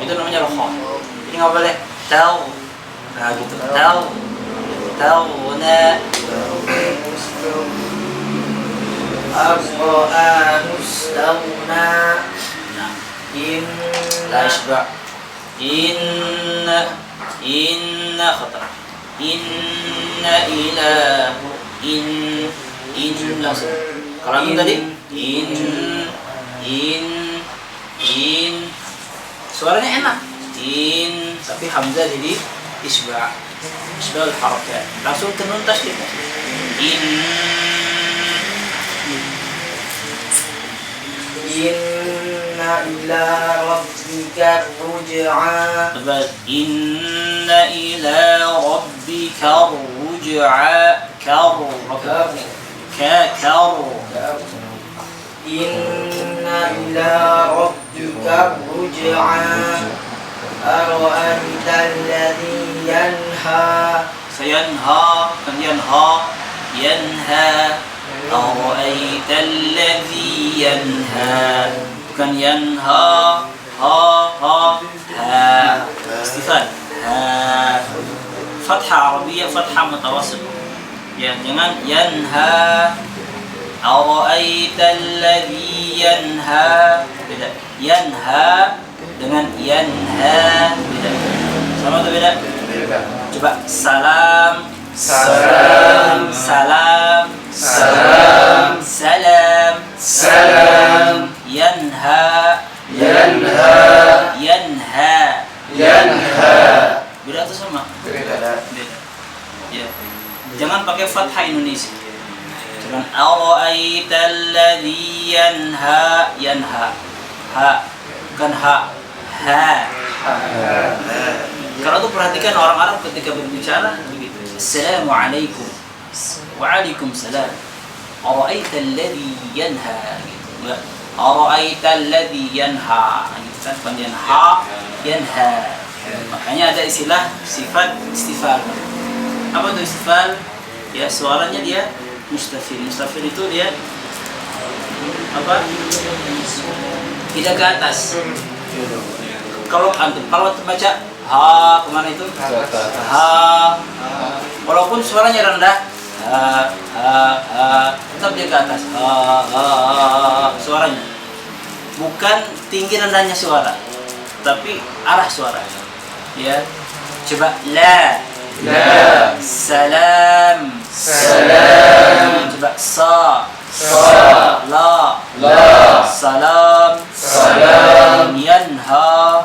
Itu namanya roh. Jadi nggak boleh nah gitu taghna. أن رآه استغنى. Nah, إن la isba. Inna khata. Inna ilahu langsung. Kalau itu tadi suaranya enak. Tapi hamzah jadi isbah harakat. Langsung ke nun tasydid. إن إلى ربك الرجعى. Inna ila rabbika ruj'a. إن إلى ربك الرجعى. أرأيت الذي ينهى. Sayanha bukan yanha. أرأيت الذي ينهى bukan yanha. Istifad. Fathah Arabiyah, fathah mutawasit. Ya, jangan yanha. Ara'aita alladhi yanha. Beda. Yanha dengan yanha beda. Sama atau beda? Coba salam. Yanha. Beda atau sama? Beda. Ya. Jangan jangan pakai fathah Indonesia. Jangan ara'aita alladhi yanha, ha, bukan ha. Kalau tuh perhatikan orang Arab ketika berbicara begitu. Assalamualaikum. Waalaikumsalam. Ara'aita alladhi yanha gitu. Enggak. Ara'aita alladhi yanha gitu kan, panjang ha, yanha. Makanya ada istilah sifat istifal. Apa itu istifal? Ya suaranya dia mustafil. Mustafil itu dia apa? Tidak ke atas. Kalau baca ha kemana itu? Ha. Walaupun suaranya rendah, tetap dia ke atas. Suaranya. Bukan tinggi rendahnya suara, tapi arah suara. Ya. Coba la. Salam. Coba sa. La. Salam. Yanha.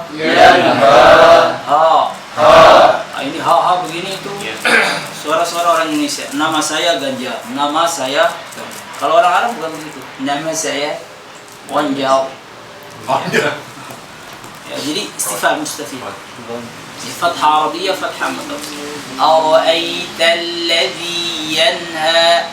Ha. Ini ha begini itu suara-suara orang Indonesia. Nama saya Ganjar. Nama saya. Kalau orang Arab bukan begitu. Nama saya Wanjau. Ya, jadi istifal mustafil. Fathah Arabiyah, fathah mutawasit. Ara'aita alladhi yanha.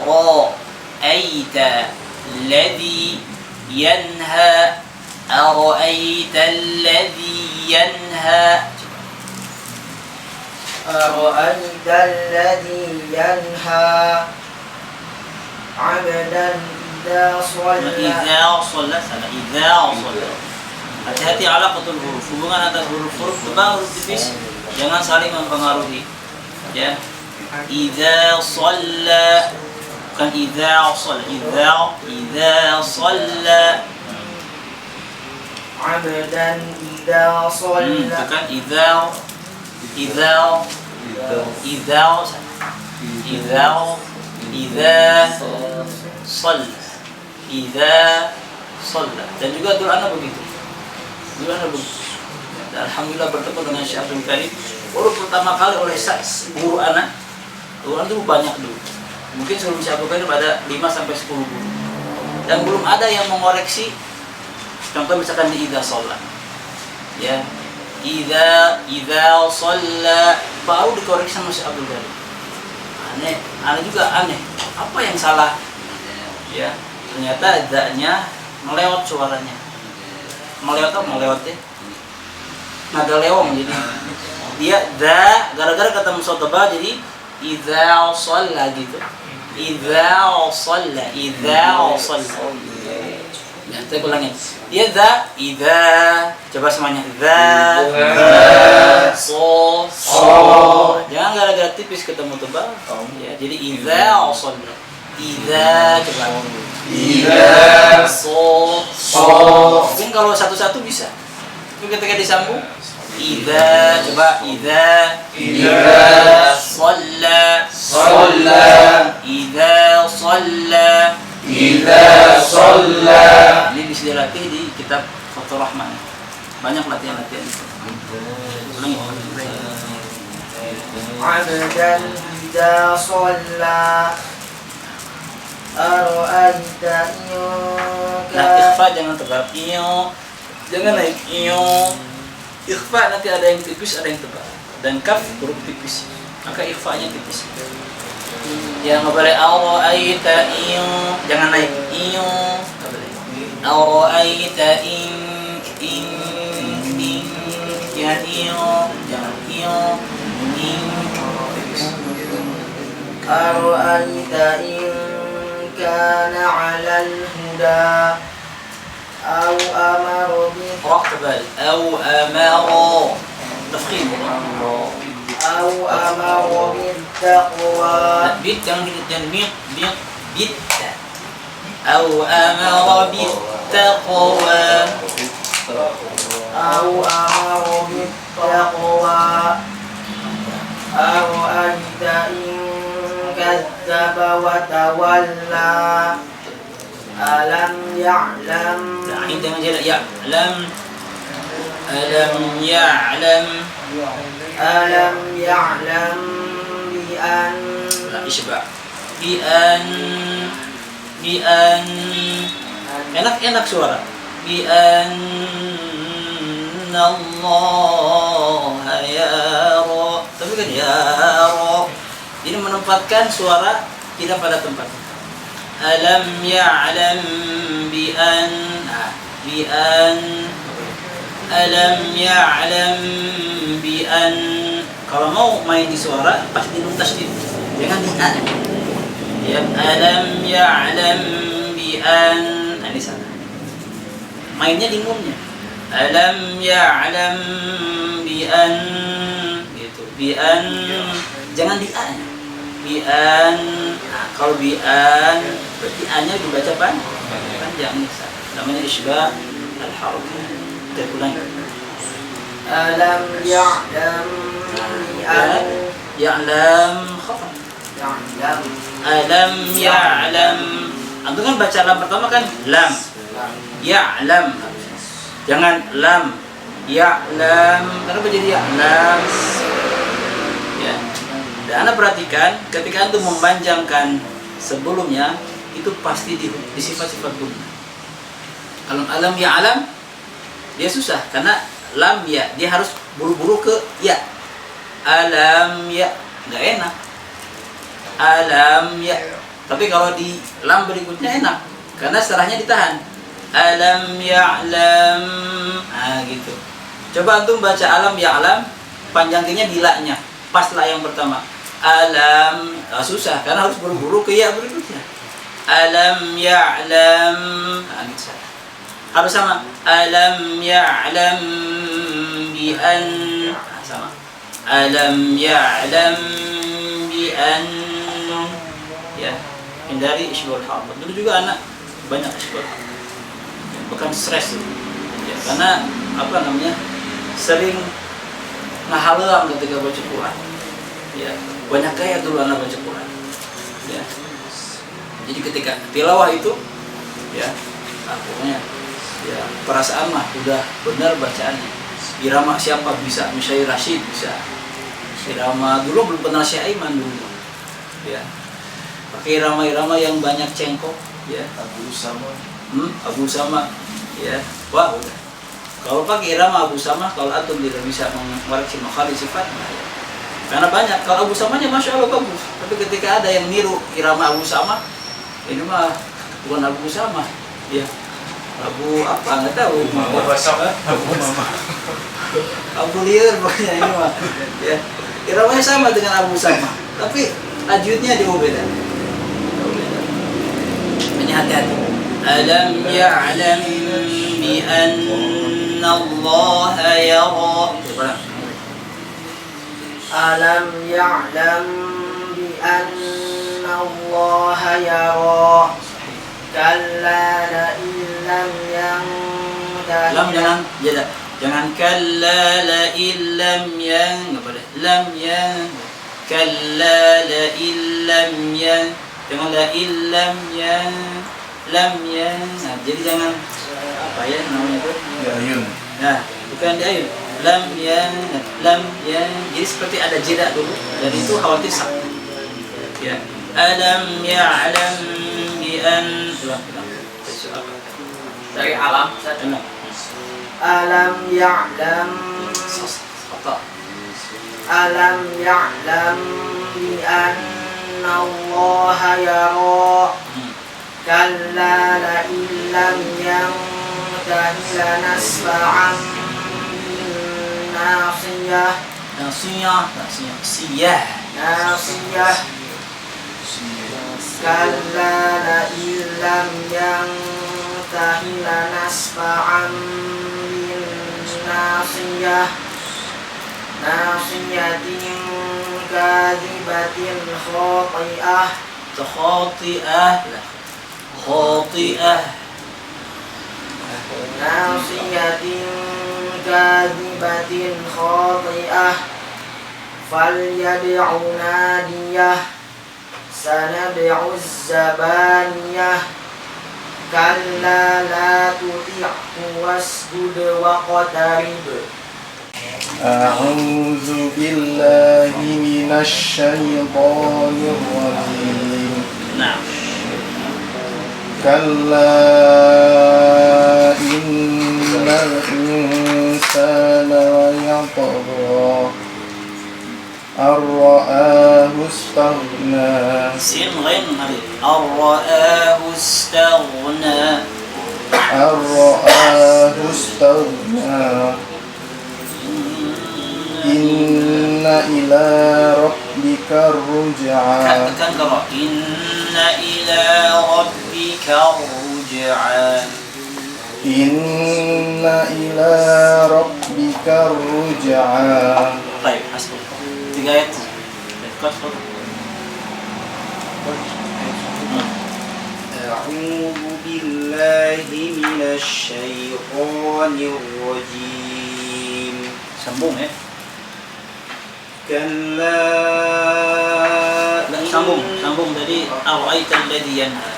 Ara'aita alladhi yanha. Ara'aita alladhi yanha. Ara'aita alladhi yanha 'abdan idza shalla. Idza shalla, salah. Idza shalla. Hati-hati alaqatul huruf. Hubungan antara huruf tebal, huruf tipis jangan saling mempengaruhi. Ya. Idza shalla, bukan idza shalla. Idza shalla. 'abdan idza shalla. Itu kan idza shalla. Dan juga doa begitu. Alhamdulillah bertemu dengan Syekh Abdul Karim. Baru pertama kali oleh guru anak. Guru anak itu banyak dulu. Mungkin sebelum Syekh Abdul Karim ada 5 sampai 10 guru. Dan belum ada yang mengoreksi. Contoh misalkan di idza shalla. Ya. Idza shalla baru dikoreksi sama Syekh Abdul Karim. Aneh juga aneh. Apa yang salah? Ya, ternyata za-nya melewat suaranya. Melewat ya? Nada lewong jadi. Dia za gara-gara ketemu sotaba jadi idza shalla gitu. Idza shalla. Ya, saya ulangin. Dia za, idza. Coba semuanya. Za. So. Jangan gara-gara tipis ketemu tebal. Ya, jadi idza shalla. Idza coba. Idza so. Mungkin kalau satu-satu bisa. Tapi ketika disambung idza coba idza shalla. Idza shalla. Ini bisa dilatih di kitab Fathur Rahman. Banyak latihan-latihan itu. Ulangi. Abdan idza shalla. Ara'aita Nah, ikhfa jangan tebal. Jangan naik. Ikhfa nanti ada yang tipis, ada yang tebal. Dan kaf huruf tipis. Maka ikhfanya tipis. Yang nggak boleh ara'aita jangan naik. Ara'aita jangan Ara'aita kana 'alal huda aw amara bil tebal. Au amara tafkhim. aw amara bil taqwa. Bit jangan bit. Au amara bil taqwa. Aw amara bil taqwa. Ara'aita kadzdzaba wa tawalla. Alam ya'lam. Nah, ini jangan jadi ya'lam. Alam ya'lam Alam ya'lam bi Nah, isba. Bi-an enak suara. Bi-annallaha yara. Tapi kan yara. Jadi menempatkan suara tidak pada tempatnya. Alam ya'lam alam ya'lam bi'an. Kalau mau main di suara pasti di tasdid, jangan di an. Ya, alam ya'lam bi'an. Nah, ini sana. Mainnya di nunnya. Alam ya'lam bi'an gitu. Bi'an jangan di an. Bi'an. Nah, kalau bi'an berarti a-nya dibaca panjang. Namanya isbah al-harfi. Kita ulangi. Alam ya'lam bi'an. Ya'lam khata. Ya'lam. Alam ya'lam. Antum kan baca lam pertama kan lam. Ya'lam. Jangan lam. Ya'lam. Kenapa jadi ya'lam? Ya. Dan Anda perhatikan ketika antum memanjangkan sebelumnya itu pasti di sifat-sifat guna. Kalau alam ya'lam dia susah karena lam ya, dia harus buru-buru ke ya. Alam ya, nggak enak. Alam ya. Tapi kalau di lam berikutnya enak karena setelahnya ditahan. Alam ya'lam. Nah, gitu. Coba antum baca alam ya'lam, panjangnya di la-nya. Pas la yang pertama. Alam, susah karena harus buru-buru ke ya berikutnya. Alam ya'lam. Nah, gitu. Harus sama. Alam ya'lam bi'an. Nah, sama. Alam ya'lam bi'an. Ya, hindari isbul harf. Dulu juga anak banyak isbul harf. Bukan stres itu. Ya, karena apa namanya? Sering ngahalang ketika baca Quran. Ya, banyak gaya dulu anak baca Quran. Ya. Jadi ketika tilawah itu ya, pokoknya ya perasaan mah udah benar bacaannya. Irama siapa bisa, Misyair Rashid bisa. Irama dulu belum pernah Syekh Aiman dulu. Ya. Pakai irama-irama yang banyak cengkok, ya. Abu Sama. Ya. Wah, udah. Kalau pakai irama Abu Sama, kalau antum tidak bisa mengoreksi makhraj sifat, nah, ya. Karena banyak. Kalau Abu Samanya Masya Allah bagus. Tapi ketika ada yang niru irama Abu Sama, ini mah bukan Abu Sama. Ya. Abu apa nggak tahu. Abu Basok. Abu Liar pokoknya ini mah. Ya. Iramanya sama dengan Abu Sama, tapi ajudnya jauh beda. Ini hati-hati. Alam ya'lam bi anna Allah yara. Alam ya'lam bi anna Allah yara. Kalla la illam yantahi. Lam jangan kalla la illam yang apa dah? Lam yang kalla la illam yang jangan la illam yang lam yang. Nah, jadi jangan apa ya namanya itu? Ayun. Nah, bukan di ayun. Lam yang. Jadi seperti ada jeda dulu dan itu khawatir sakit. Ya. Alam ya'lam bi an. Dari alam. Alam ya'lam. Alam ya'lam bi anna Allah yara. Kalla la illam yantahi lanasfa'an bin nasiyah. Siyah. Kalla la illam yantahi lanasfa'an bin nasiyah. Nasiyatin kadhibatin khati'ah. Khati'ah. Nasiyatin kadhibatin khati'ah. Falyad'u nadiyah. Sanad'u zabaniyah. Kalla la tuti'hu wasjud waqtarib. أعوذ بالله من الشيطان الرجيم Nah, كلا إن الإنسان ليطغى أن رآه استغنى sin ghain alif. Ar-ra'ahu istaghna. أن رآه استغنى إن إلى ربك الرجعى Katakan kalau inna ila rabbika ruj'a. إن إلى ربك الرجعى Baik, hasbuk. 3 ayat. Baik, kot. أعوذ بالله من الشيطان الرجيم Sambung ya. كلا Sambung dari ara'aita alladhi yanha.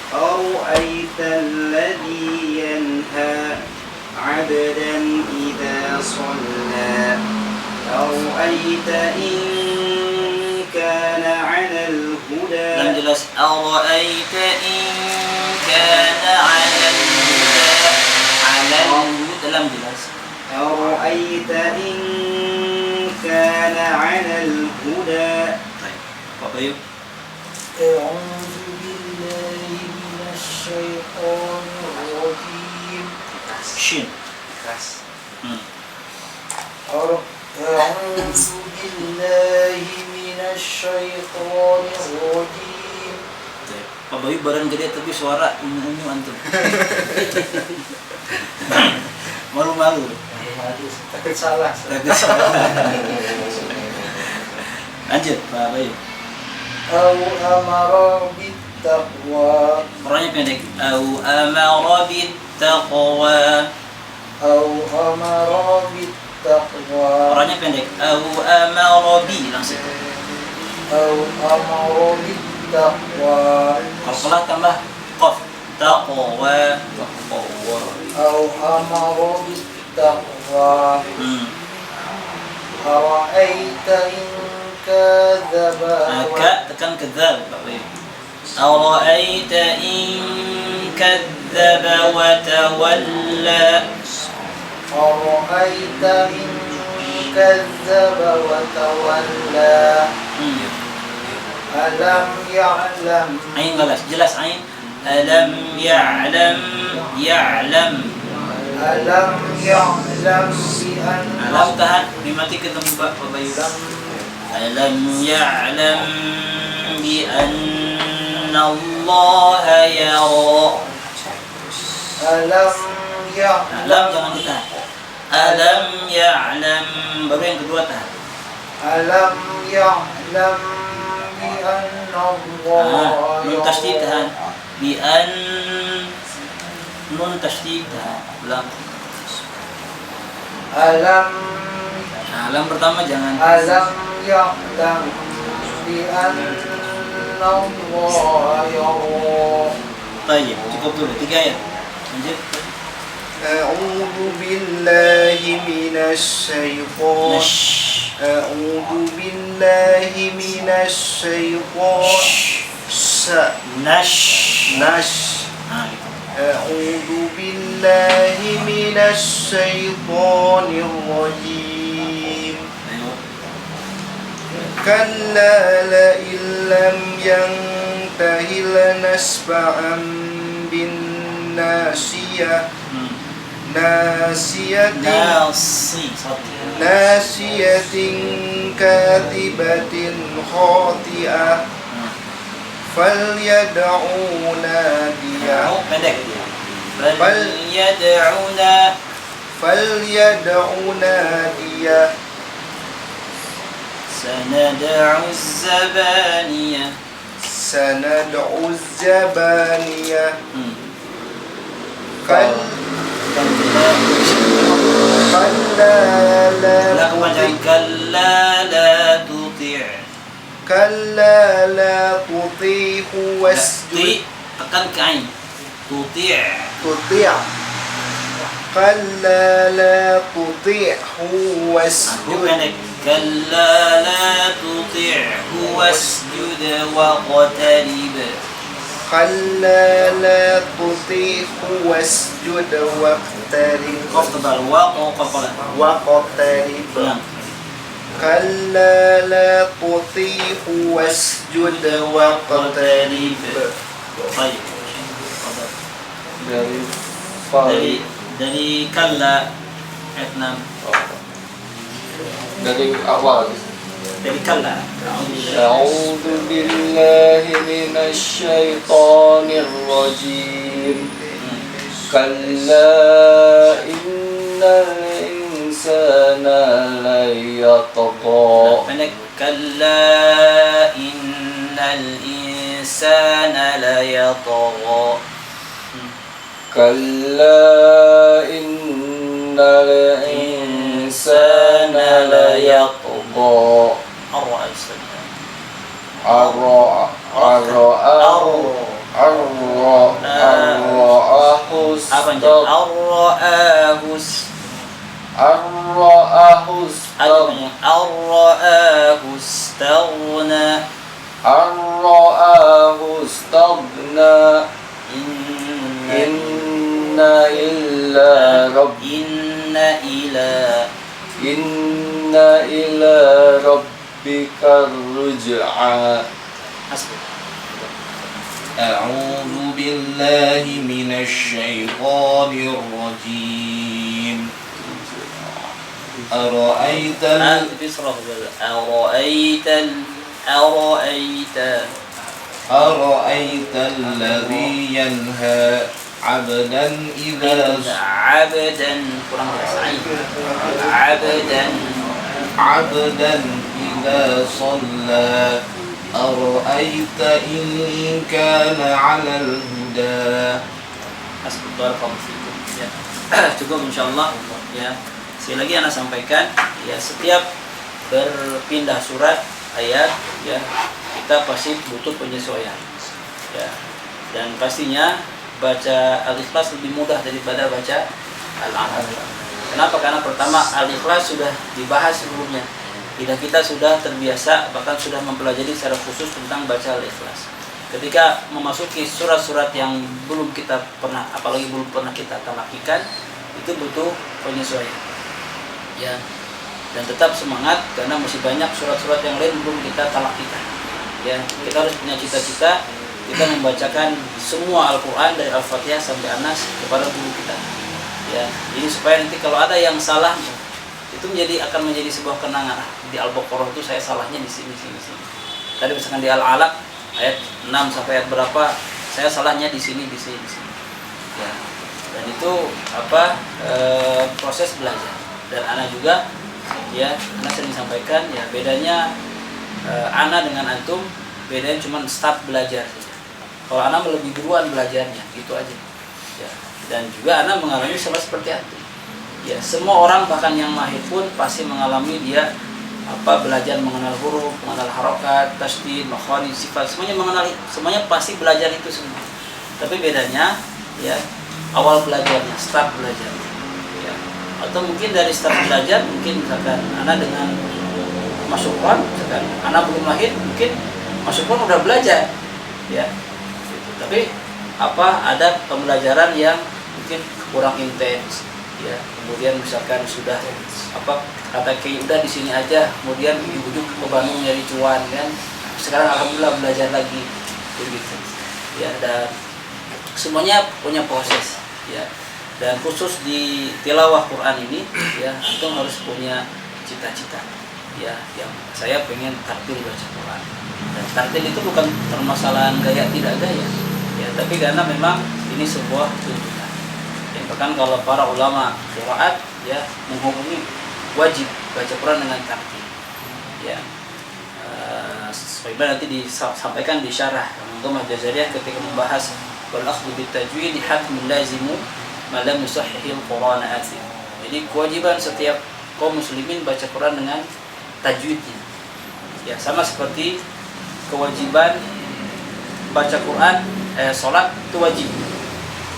أرأيت الذي ينهى عبدا إذا صلى أرأيت إن كان على الهدى Yang jelas ara'aita in kana 'ala al-huda. 'Ala al-huda dalam jelas. أرأيت إن كان على الهدى Baik. Pak Bayu. أعوذ بالله من الشيطان الرجيم Shin. Keras. أعوذ بالله من الشيطان الرجيم Pak Bayu badan gede tapi suara unyu antum. Malu-malu. takut salah Lanjut Pak Bayu. أو أمر بالتقوى Orangnya pendek. Au amara bit taqwa. أو أمر بالتقوى Orangnya pendek. Au amara bi langsung. أو أمر بالتقوى Kalau pelan tambah qaf. Taqwa. Taqwa. أو أمر بالتقوى Hmm. أرأيت إن كذب Ka tekan kadzab Pak Bayu. Ara'aita in kadzdzaba wa tawalla. أرأيت إن كذب وتولى ألم يعلم Ain jelas ain. Alam ya'lam ألم يعلم بأن Alam tahan dimati ketemu Pak Bayu. Alam ya'lam bi anna Allah yara. ألم Alam يعلم jangan ditahan. Alam ya'lam baru yang kedua tahan. ألم يعلم بأن الله Nun tasydid يرى tahan. Bi an nun tasydid tahan. Ulang. ألم Alam pertama jangan. ألم يعلم بأن الله يرى Baik, cukup dulu 3 ayat. Lanjut. أعوذ بالله من الشيطان Nash. أعوذ بالله من الشيطان Nash. نش Nah, gitu. أعوذ بالله من الشيطان الرجيم Ayo. كلا لئن لم ينته لنسفعا بالناصية ناسية Nasi. ناسية كاذبة خاطئة فليدعو ناديه Mau pendek. Bal- فليدعو ناديه سندع الزبانية. سندعو الزبانية Hmm. كلا لا Ulang kepanjangan. تطع Kalla la tuti'. كلا لا تطيعه واسجد Ti tekan ke ain. Tuti'. تطيع كلا لا تطعه واسجد pendek. Kalla la tuti'hu wasjud waqtarib. كلا لا تطعه واسجد واقترب Qaf tebal wa qafalah. واقترب Ulang. كلا لا تطيعه واسجد واقترب Baik. Dari fal. Dari kalla ayat 6. Dari awal. Dari kalla. A'udzu billahi minasy syaithanir rajim. Kalla innal insana la yatgha. Pendek. Kalla innal insana la yatgha. Kalla innal insana la yatgha. Arra apa aja? Arra'ahu istaghna. Arra'ahu istaghna. Inna ila rabbika ruj'a. أعوذ بالله من الشيطان الرجيم أرأيت أرأيت الذي ينهى عبدا إذا صلى أرأيت إن كان على الهدى. Cukup insyaallah ya. Sekali lagi anak sampaikan ya, setiap berpindah surat ayat ya kita pasti butuh penyesuaian ya, dan pastinya baca Al-Ikhlas lebih mudah daripada baca Al-Alaq. Kenapa? Karena pertama Al-Ikhlas sudah dibahas sebelumnya, lidah kita sudah terbiasa, bahkan sudah mempelajari secara khusus tentang baca Al-Ikhlas. Ketika memasuki surat-surat yang belum kita pernah, apalagi belum pernah kita talakikan, itu butuh penyesuaian ya, dan tetap semangat karena masih banyak surat-surat yang lain belum kita talakikan ya. Kita harus punya cita-cita kita membacakan semua Al-Quran dari Al-Fatihah sampai An-Nas kepada guru kita ya. Jadi supaya nanti kalau ada yang salah itu akan menjadi sebuah kenangan. Di Al-Baqarah itu saya salahnya di sini. Tadi misalkan di Al-Alaq ayat 6 sampai ayat berapa saya salahnya di sini ya. Dan itu proses belajar. Dan ana juga ya, ana sering sampaikan ya, bedanya ana dengan antum bedanya cuma start belajar saja. Kalau ana lebih duluan belajarnya gitu aja ya. Dan juga ana mengalami sama seperti antum ya. Semua orang bahkan yang mahir pun pasti mengalami dia belajar mengenal huruf, mengenal harokat, tasydid, makhraj, sifat, semuanya pasti belajar itu semua. Tapi bedanya ya awal belajarnya, start belajar ya. Atau mungkin dari start belajar, mungkin misalkan anak dengan masuk Quran, misalkan anak belum lahir, mungkin masuk Quran udah belajar ya gitu. Tapi ada pembelajaran yang mungkin kurang intens ya. Kemudian misalkan sudah kata kayak udah di sini aja, kemudian dibujuk ke Bandung nyari cuan kan. Sekarang alhamdulillah belajar lagi begitu ya. Dan semuanya punya proses ya. Dan khusus di tilawah Quran ini ya, antum harus punya cita-cita ya, yang saya pengen tartil baca Quran. Dan tartil itu bukan permasalahan gaya tidak gaya ya, tapi karena memang ini sebuah tuntutan ya. Bahkan kalau para ulama qiraat ya menghukumi wajib baca Quran dengan tartil ya. Sebagaimana nanti disampaikan di syarah Manzumah Jazariyah ketika membahas wal akhdhu bit tajwid hatmun lazimu ma lam yusahhihil Quran asim. Jadi kewajiban setiap kaum muslimin baca Quran dengan tajwidnya ya, sama seperti kewajiban baca Quran salat itu wajib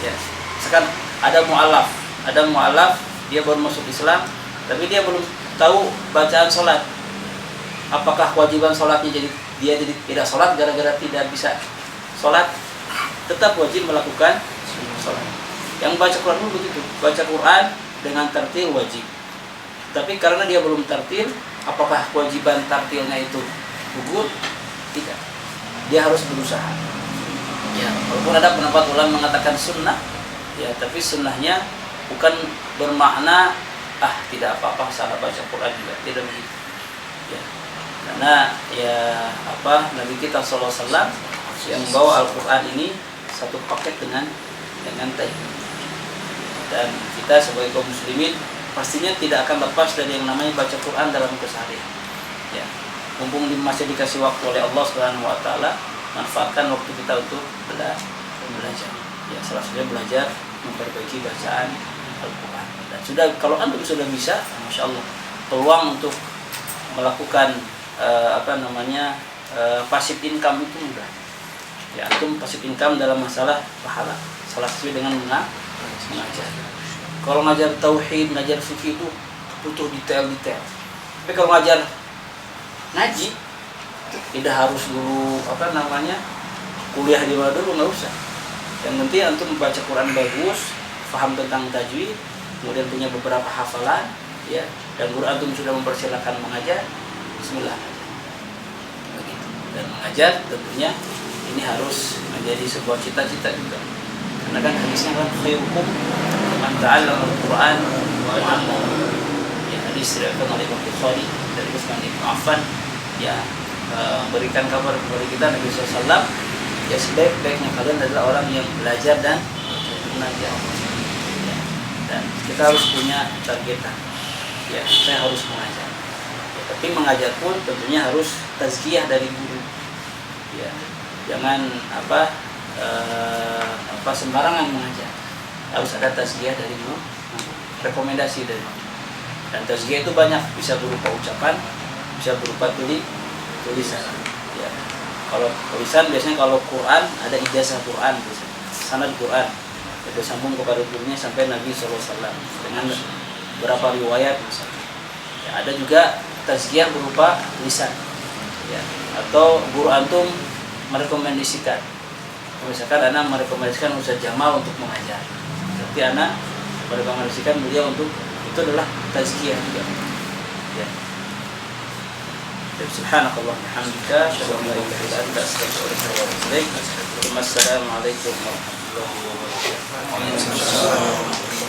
ya. Sekarang ada mu'allaf ada mu'alaf, dia baru masuk Islam, tapi dia belum tahu bacaan sholat. Apakah kewajiban sholatnya jadi dia jadi tidak sholat gara-gara tidak bisa sholat? Tetap wajib melakukan sholat. Yang baca Quran pun begitu, baca Quran dengan tartil wajib. Tapi karena dia belum tartil, apakah kewajiban tartilnya itu gugur? Tidak. Dia harus berusaha. Ya, walaupun ada pendapat ulama mengatakan sunnah, ya, tapi sunnahnya bukan bermakna tidak apa-apa salah baca Quran juga, tidak begitu. Ya. Karena Nabi kita SAW yang membawa Al-Quran ini satu paket dengan tajwid. Dan kita sebagai kaum muslimin pastinya tidak akan lepas dari yang namanya baca Quran dalam keseharian. Ya. Mumpung masih dikasih waktu oleh Allah Subhanahu wa taala, manfaatkan waktu kita untuk belajar. Ya, salah satunya belajar memperbaiki bacaan Al-Quran. Dan kalau antum sudah bisa, masya Allah, peluang untuk melakukan passive income itu mudah. Ya, antum passive income dalam masalah pahala. Salah satunya dengan mengajar. Kalau ngajar tauhid, ngajar fikih itu butuh detail-detail. Tapi kalau ngajar ngaji, tidak harus dulu kuliah di mana dulu, nggak usah. Yang penting antum membaca Quran bagus, paham tentang tajwid, kemudian punya beberapa hafalan, ya, dan guru antum sudah mempersilahkan mengajar, bismillah. Begitu. Dan mengajar tentunya ini harus menjadi sebuah cita-cita juga. Karena kan hadisnya kan khairukum man ta'allama al-Quran wa 'allama. Ya, hadis diriwayatkan oleh Imam Bukhari dari Utsman bin Affan, ya, berikan kabar kepada kita Nabi SAW, ya, sebaik-baiknya kalian adalah orang yang belajar dan mengajar. Ya, dan kita harus punya targetan. Ya, saya harus mengajar. Ya, tapi mengajar pun tentunya harus tazkiyah dari guru. Ya, jangan sembarangan mengajar. Harus ada tazkiyah dari guru, rekomendasi dari guru. Dan tazkiyah itu banyak, bisa berupa ucapan, bisa berupa tulisan. Ya. Kalau tulisan biasanya kalau Quran ada ijazah Quran, biasanya sanad Quran, itu sambung kepada gurunya sampai Nabi SAW dengan beberapa riwayat misalnya. Ya, ada juga tazkiyah berupa lisan, ya, atau guru antum merekomendasikan. Misalkan anak merekomendasikan Ustaz Jamal untuk mengajar, berarti anak merekomendasikan beliau untuk, itu adalah tazkiyah juga. Ya. Subhanakallah bihamdika, asyhadu an la ilaha illa anta, astaghfiruka wa atubu ilaik. Assalamualaikum warahmatullahi wabarakatuh.